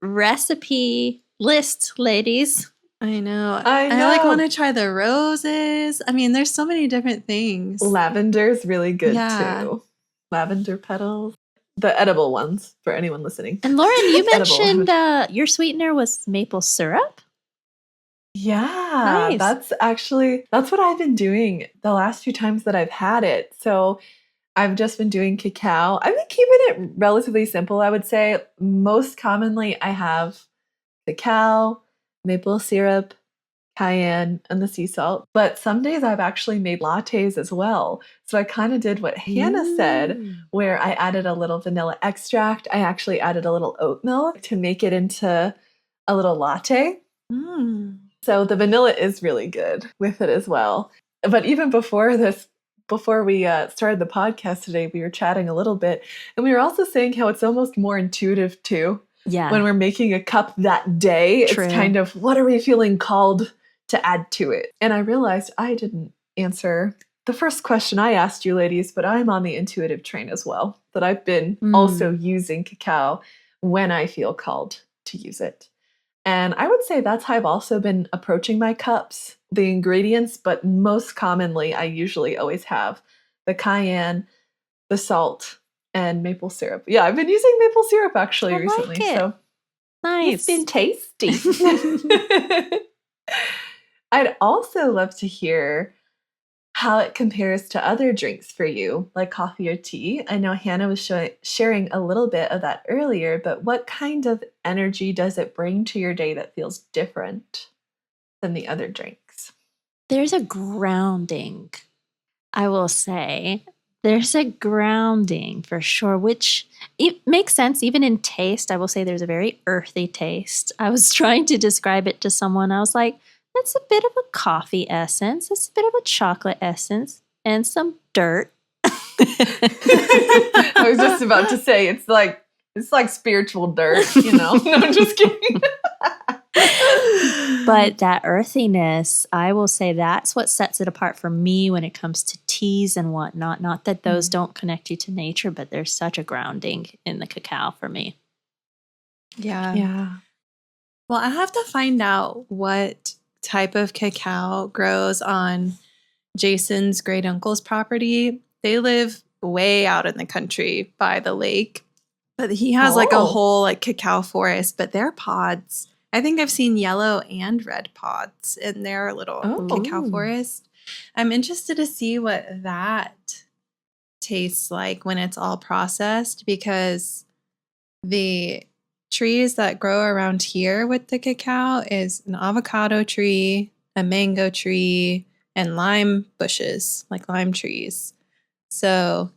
S3: recipe list, ladies.
S2: I know. I want to try the roses. I mean, there's so many different things.
S1: Lavender's really good too. Lavender petals. The edible ones for anyone listening.
S3: And Lauren, you mentioned your sweetener was maple syrup?
S1: Yeah, nice. That's what I've been doing the last few times that I've had it. So I've just been doing cacao. I've been keeping it relatively simple, I would say. Most commonly, I have cacao, maple syrup, cayenne, and the sea salt. But some days I've actually made lattes as well. So I kind of did what Hannah said, where I added a little vanilla extract. I actually added a little oat milk to make it into a little latte. So the vanilla is really good with it as well. But even before we started the podcast today, we were chatting a little bit. And we were also saying how it's almost more intuitive too. Yeah. When we're making a cup that day, True. It's kind of, what are we feeling called to add to it? And I realized I didn't answer the first question I asked you ladies, but I'm on the intuitive train as well, that I've been also using cacao when I feel called to use it. And I would say that's how I've also been approaching my cups, the ingredients, but most commonly I usually always have the cayenne, the salt, and maple syrup. Yeah, I've been using maple syrup actually recently. So
S3: nice.
S1: It's been tasty. I'd also love to hear how it compares to other drinks for you, like coffee or tea. I know Hannah was sharing a little bit of that earlier, but what kind of energy does it bring to your day that feels different than the other drinks?
S3: There's a grounding, I will say. There's a grounding for sure, which it makes sense even in taste. I will say there's a very earthy taste. I was trying to describe it to someone. I was like, that's a bit of a coffee essence. It's a bit of a chocolate essence and some dirt.
S1: I was just about to say it's like spiritual dirt, No, I'm just kidding.
S3: But that earthiness, I will say that's what sets it apart for me when it comes to teas and whatnot. Not that those don't connect you to nature, but there's such a grounding in the cacao for me.
S2: Yeah. Well, I have to find out what type of cacao grows on Jason's great uncle's property. They live way out in the country by the lake, but he has like a whole like cacao forest, but they're pods. I think I've seen yellow and red pods in their little cacao forest. I'm interested to see what that tastes like when it's all processed, because the trees that grow around here with the cacao is an avocado tree, a mango tree, and lime bushes, like lime trees. So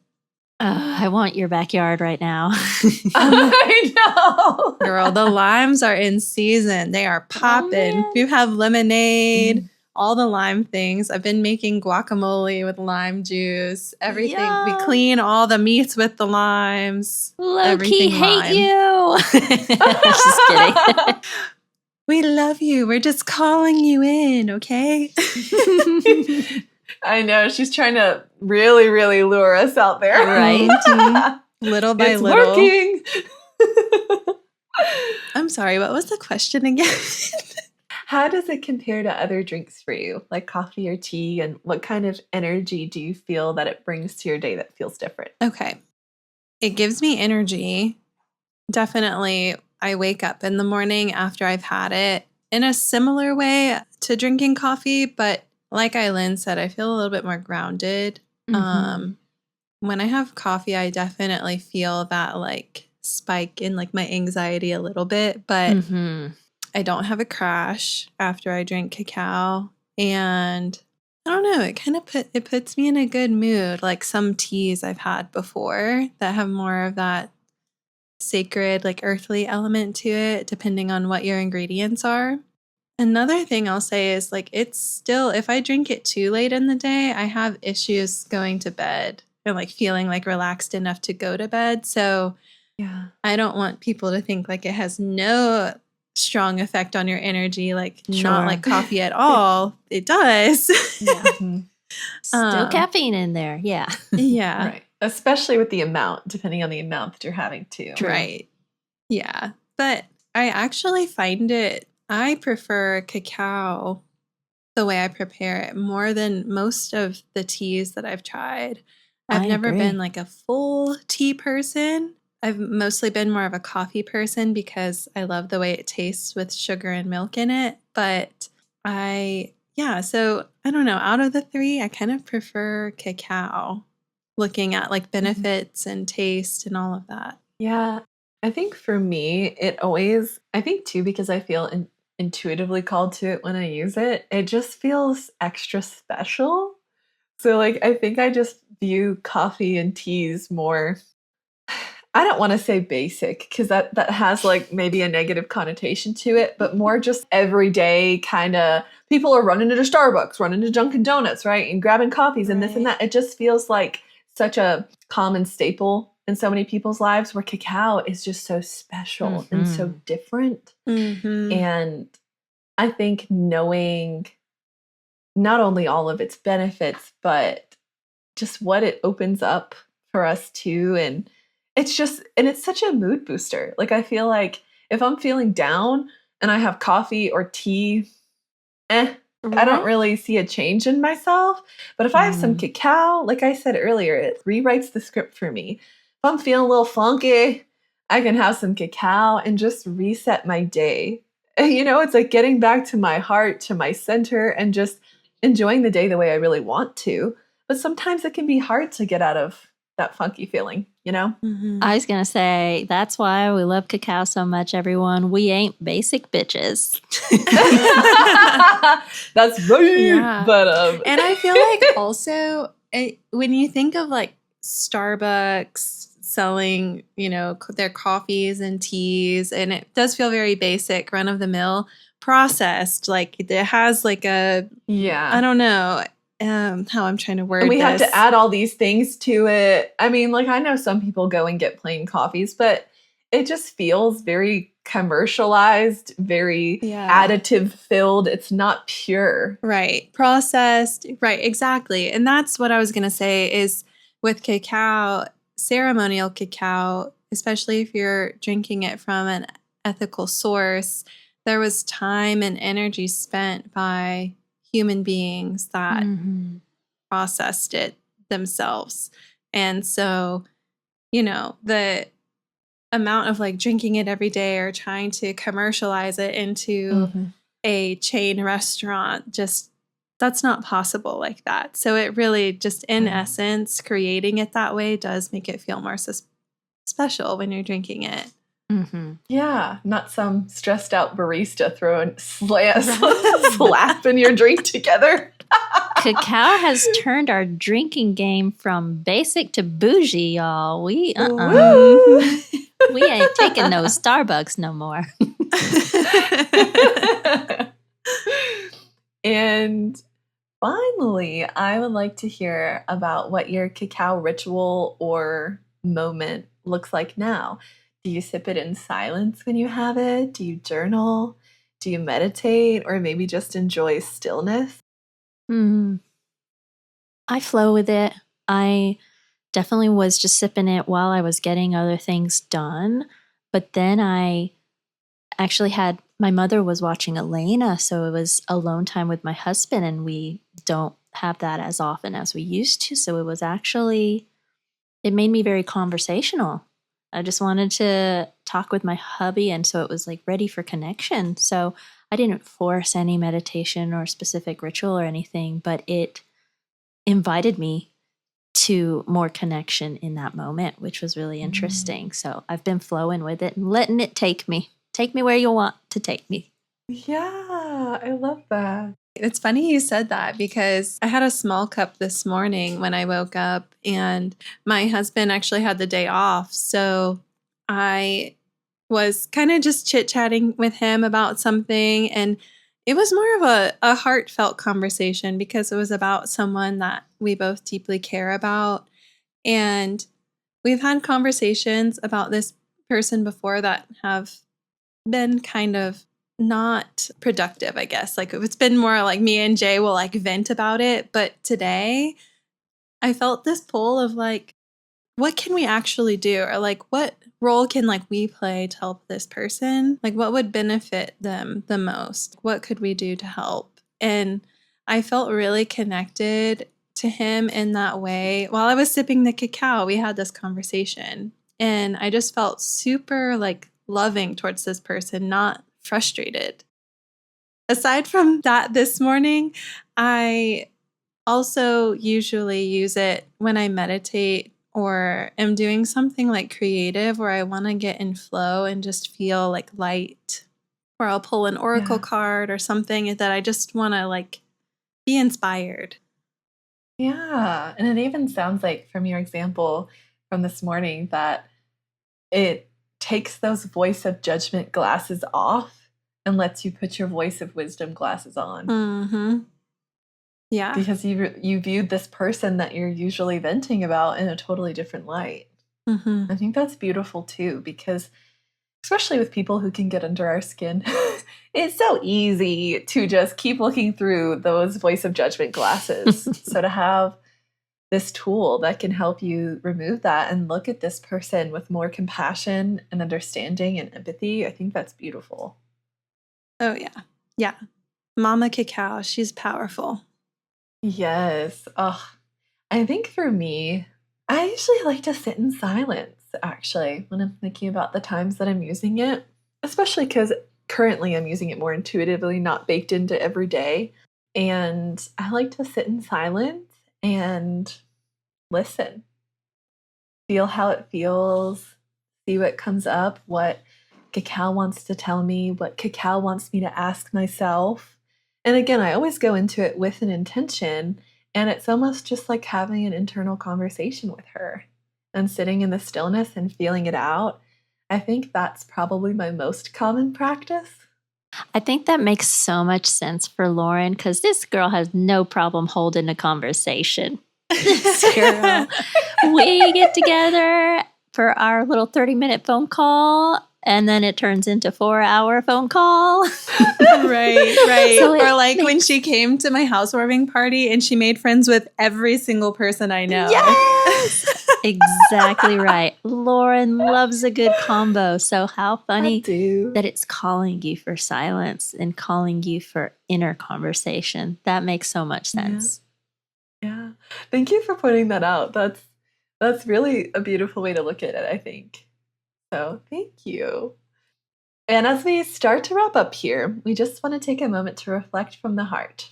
S3: I want your backyard right now.
S1: I know.
S2: girl, the limes are in season. They are popping.
S3: Oh,
S2: You have lemonade, all the lime things. I've been making guacamole with lime juice. Everything.
S3: Yum.
S2: We clean all the meats with the limes.
S3: Low-key hate
S2: lime.
S3: you. Just kidding.
S2: We love you. We're just calling you in, okay?
S1: I know. She's trying to really, really lure us out there.
S3: Right.
S2: Little by
S1: It's
S2: little.
S1: working.
S2: I'm sorry, what was the question again?
S1: How does it compare to other drinks for you, like coffee or tea? And what kind of energy do you feel that it brings to your day that feels different?
S2: Okay. It gives me energy. Definitely, I wake up in the morning after I've had it in a similar way to drinking coffee, but like Eileen said, I feel a little bit more grounded. When I have coffee, I definitely feel that like spike in like my anxiety a little bit, but I don't have a crash after I drink cacao. And I don't know, it kind of puts me in a good mood. Like some teas I've had before that have more of that sacred, like earthly element to it, depending on what your ingredients are. Another thing I'll say is like, it's still, if I drink it too late in the day, I have issues going to bed and like feeling like relaxed enough to go to bed. So I don't want people to think like it has no strong effect on your energy, like not like coffee at all. It does.
S3: Still caffeine in there. Yeah.
S2: Yeah.
S1: Right. Especially with the amount, depending on the amount that you're having too.
S2: Right. Yeah. But I actually find I prefer cacao the way I prepare it more than most of the teas that I've tried. I've never been like a full tea person. I've mostly been more of a coffee person because I love the way it tastes with sugar and milk in it. But so I don't know. Out of the three, I kind of prefer cacao, looking at like benefits and taste and all of that.
S1: Yeah. I think for me, I think too, because I feel intuitively called to it when I use it, it just feels extra special. So like, I think I just view coffee and teas more, I don't want to say basic because that has like maybe a negative connotation to it, but more just everyday kind of people are running into Starbucks, running to Dunkin' Donuts, right? And grabbing coffees and this and that. It just feels like such a common staple in so many people's lives where cacao is just so special and so different. And I think knowing not only all of its benefits, but just what it opens up for us too. And it's such a mood booster. Like I feel like if I'm feeling down and I have coffee or tea, I don't really see a change in myself. But if I have some cacao, like I said earlier, it rewrites the script for me. If I'm feeling a little funky, I can have some cacao and just reset my day. You know, it's like getting back to my heart, to my center, and just enjoying the day the way I really want to. But sometimes it can be hard to get out of that funky feeling, you know?
S3: I was going to say, that's why we love cacao so much, everyone. We ain't basic bitches.
S1: That's right.
S2: Yeah.
S1: But
S2: and I feel like also when you think of like Starbucks selling, you know, their coffees and teas, and it does feel very basic, run of the mill, processed. Like it has like I don't know how I'm trying to word
S1: and we
S2: this.
S1: have to add all these things to it. I mean, like I know some people go and get plain coffees, but it just feels very commercialized, very additive filled. It's not pure.
S2: Right. Processed. Right. Exactly. And that's what I was going to say is with cacao, ceremonial cacao, especially if you're drinking it from an ethical source, there was time and energy spent by human beings that processed it themselves. And so, the amount of like drinking it every day or trying to commercialize it into a chain restaurant, just that's not possible like that. So it really just in essence, creating it that way does make it feel more special when you're drinking it.
S1: Yeah, not some stressed out barista throwing slapping your drink together.
S3: Cacao has turned our drinking game from basic to bougie, y'all. We ain't taking no Starbucks no more.
S1: And finally, I would like to hear about what your cacao ritual or moment looks like now. Do you sip it in silence when you have it? Do you journal? Do you meditate? Or maybe just enjoy stillness?
S3: I flow with it. I definitely was just sipping it while I was getting other things done. But then I actually had, my mother was watching Elena, so it was alone time with my husband, and we don't have that as often as we used to. So it was actually, it made me very conversational. I just wanted to talk with my hubby, and so it was like ready for connection. So I didn't force any meditation or specific ritual or anything, but it invited me to more connection in that moment, which was really interesting. So I've been flowing with it and letting it take me where you want to take me.
S1: Yeah, I love that.
S2: It's funny you said that because I had a small cup this morning when I woke up, and my husband actually had the day off. So I was kind of just chit-chatting with him about something, and it was more of a heartfelt conversation because it was about someone that we both deeply care about. And we've had conversations about this person before that have been kind of not productive, I guess. Like it's been more like me and Jay will like vent about it. But today I felt this pull of like, what can we actually do? Or like, what role can like we play to help this person? Like what would benefit them the most? What could we do to help? And I felt really connected to him in that way. While I was sipping the cacao, we had this conversation, and I just felt super like loving towards this person, not frustrated. Aside from that, this morning, I also usually use it when I meditate or am doing something like creative where I want to get in flow and just feel like light. Or I'll pull an oracle card or something that I just want to like be inspired.
S1: Yeah, and it even sounds like from your example from this morning that it takes those voice of judgment glasses off and lets you put your voice of wisdom glasses on.
S2: Yeah.
S1: Because you viewed this person that you're usually venting about in a totally different light. I think that's beautiful too, because especially with people who can get under our skin, it's so easy to just keep looking through those voice of judgment glasses. So to have this tool that can help you remove that and look at this person with more compassion and understanding and empathy, I think that's beautiful.
S2: Oh, yeah. Yeah. Mama Cacao, she's powerful.
S1: Yes. I think for me, I usually like to sit in silence, actually, when I'm thinking about the times that I'm using it, especially because currently I'm using it more intuitively, not baked into every day. And I like to sit in silence and listen, feel how it feels, see what comes up, what cacao wants to tell me, what cacao wants me to ask myself. And again, I always go into it with an intention, and it's almost just like having an internal conversation with her and sitting in the stillness and feeling it out. I think that's probably my most common practice.
S3: I think that makes so much sense for Lauren because this girl has no problem holding a conversation. This girl. We get together for our little 30-minute phone call and then it turns into 4-hour phone call.
S2: Right.
S3: So
S2: or like when she came to my housewarming party and she made friends with every single person I know.
S3: Yes! Exactly right. Lauren loves a good combo. So how funny that it's calling you for silence and calling you for inner conversation. That makes so much sense.
S1: Yeah. Thank you for pointing that out. That's really a beautiful way to look at it, I think. So thank you. And as we start to wrap up here, we just want to take a moment to reflect from the heart.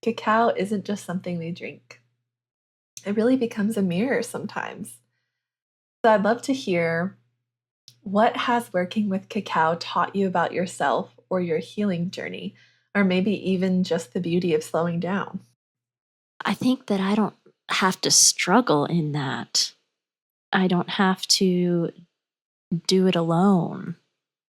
S1: Cacao isn't just something we drink. It really becomes a mirror sometimes. So I'd love to hear, what has working with cacao taught you about yourself or your healing journey, or maybe even just the beauty of slowing down?
S3: I think that I don't have to struggle in that. I don't have to do it alone.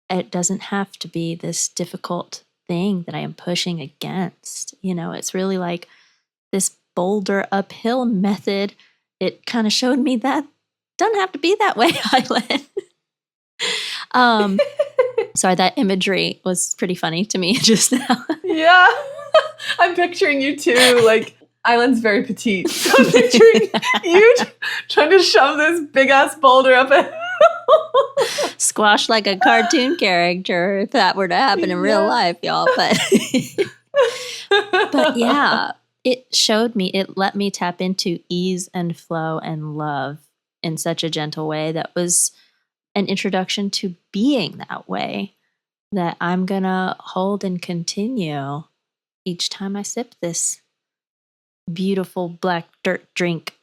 S3: It doesn't have to be this difficult thing that I am pushing against. It's really like this boulder uphill method. It kind of showed me that doesn't have to be that way, Island. Sorry, that imagery was pretty funny to me just now.
S1: Yeah. I'm picturing you too, like, Island's very petite. So I'm picturing you trying to shove this big ass boulder up a
S3: Squash like a cartoon character if that were to happen in real life, y'all. But yeah, it showed me, it let me tap into ease and flow and love in such a gentle way that was an introduction to being that way that I'm going to hold and continue each time I sip this beautiful black dirt drink.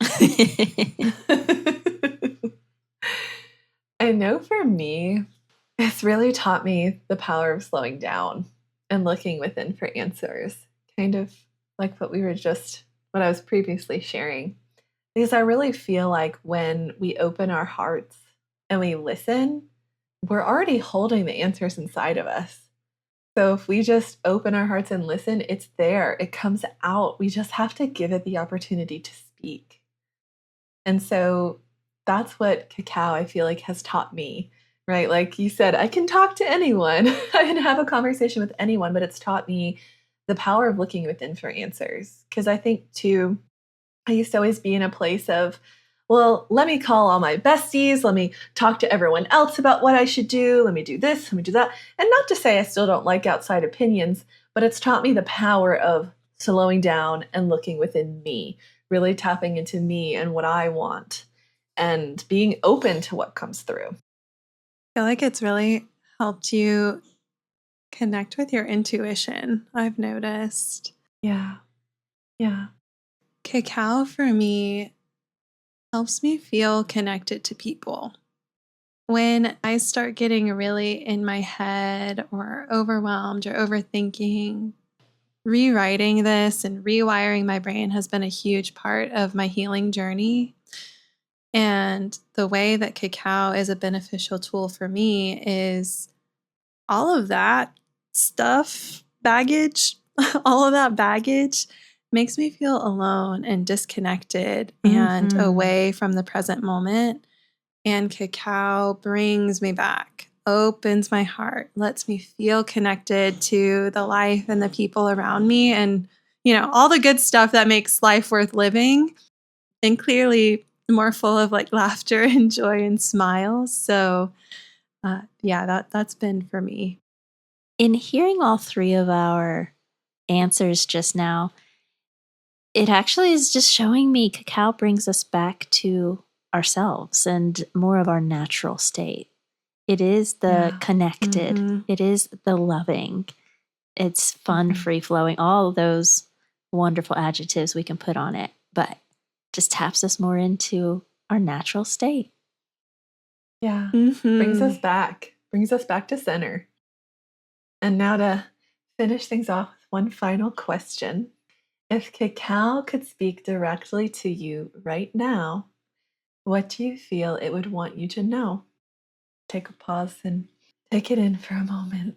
S1: I know for me, it's really taught me the power of slowing down and looking within for answers, kind of like what I was previously sharing. Because I really feel like when we open our hearts and we listen, we're already holding the answers inside of us. So if we just open our hearts and listen, it's there. It comes out. We just have to give it the opportunity to speak. And so that's what cacao, I feel like, has taught me, right? Like you said, I can talk to anyone. I can have a conversation with anyone, but it's taught me the power of looking within for answers. Because I think, too, I used to always be in a place of, well, let me call all my besties. Let me talk to everyone else about what I should do. Let me do this. Let me do that. And not to say I still don't like outside opinions, but it's taught me the power of slowing down and looking within me, really tapping into me and what I want and being open to what comes through.
S2: I feel like it's really helped you connect with your intuition, I've noticed.
S1: Yeah.
S2: Cacao for me helps me feel connected to people. When I start getting really in my head or overwhelmed or overthinking, rewriting this and rewiring my brain has been a huge part of my healing journey. And the way that cacao is a beneficial tool for me is all of that stuff, baggage, all of that baggage makes me feel alone and disconnected and away from the present moment. And cacao brings me back, opens my heart, lets me feel connected to the life and the people around me and, all the good stuff that makes life worth living, and clearly more full of like laughter and joy and smiles. So that's been for me.
S3: In hearing all three of our answers just now, it actually is just showing me cacao brings us back to ourselves and more of our natural state. It is the connected. It is the loving. It's fun, free-flowing, all those wonderful adjectives we can put on it, but just taps us more into our natural state.
S1: Yeah. Brings us back to center. And now to finish things off with one final question. If cacao could speak directly to you right now, what do you feel it would want you to know? Take a pause and take it in for a moment.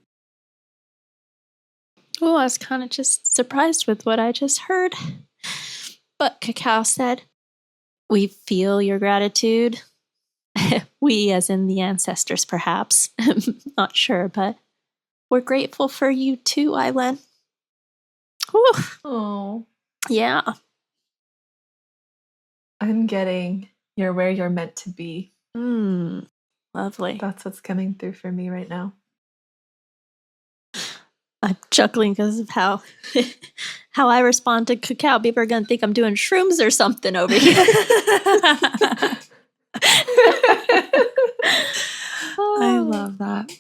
S3: Oh, I was kind of just surprised with what I just heard. But cacao said, we feel your gratitude We, as in the ancestors, perhaps. Not sure, but we're grateful for you too, Eileen. Whew.
S1: Oh,
S3: Yeah.
S1: I'm getting you're where you're meant to be.
S3: Lovely.
S1: That's what's coming through for me right now.
S3: I'm chuckling because of how I respond to cacao. People are going to think I'm doing shrooms or something over here.
S2: I love that.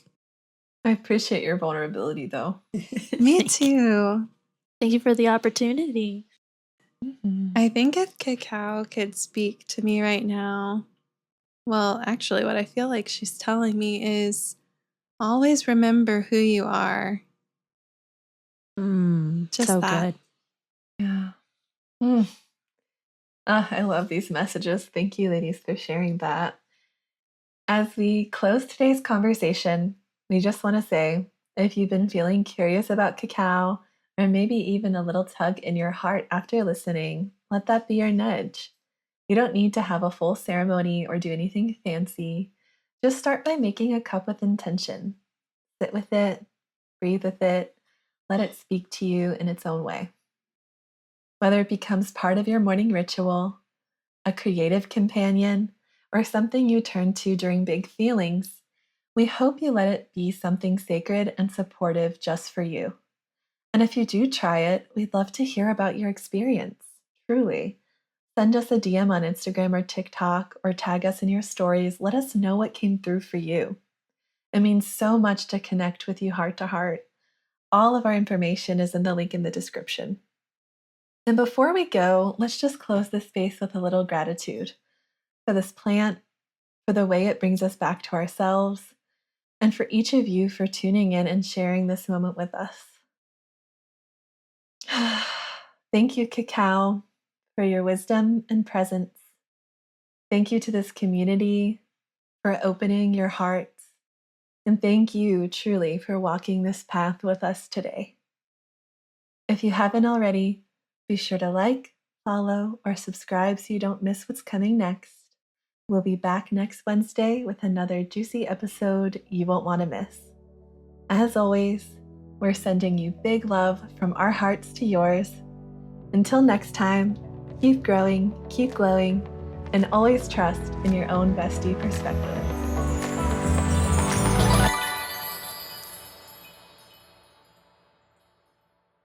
S1: I appreciate your vulnerability, though.
S2: Me too.
S3: Thank you for the opportunity.
S2: I think if Cacao could speak to me right now, well, actually, what I feel like she's telling me is always remember who you are. Just
S3: so
S2: that.
S3: good.
S1: Yeah. I love these messages. Thank you, ladies, for sharing that. As we close today's conversation, we just want to say if you've been feeling curious about cacao, or maybe even a little tug in your heart after listening, let that be your nudge. You don't need to have a full ceremony or do anything fancy. Just start by making a cup with intention. Sit with it, breathe with it, let it speak to you in its own way. Whether it becomes part of your morning ritual, a creative companion, or something you turn to during big feelings, we hope you let it be something sacred and supportive just for you. And if you do try it, we'd love to hear about your experience, truly. Send us a DM on Instagram or TikTok, or tag us in your stories. Let us know what came through for you. It means so much to connect with you heart to heart. All of our information is in the link in the description. And before we go, let's just close this space with a little gratitude for this plant, for the way it brings us back to ourselves, and for each of you for tuning in and sharing this moment with us. Thank you, Cacao, for your wisdom and presence. Thank you to this community for opening your hearts. And thank you truly for walking this path with us today. If you haven't already, be sure to like, follow, or subscribe so you don't miss what's coming next. We'll be back next Wednesday with another juicy episode you won't want to miss. As always, we're sending you big love from our hearts to yours. Until next time, keep growing, keep glowing, and always trust in your own bestie perspective.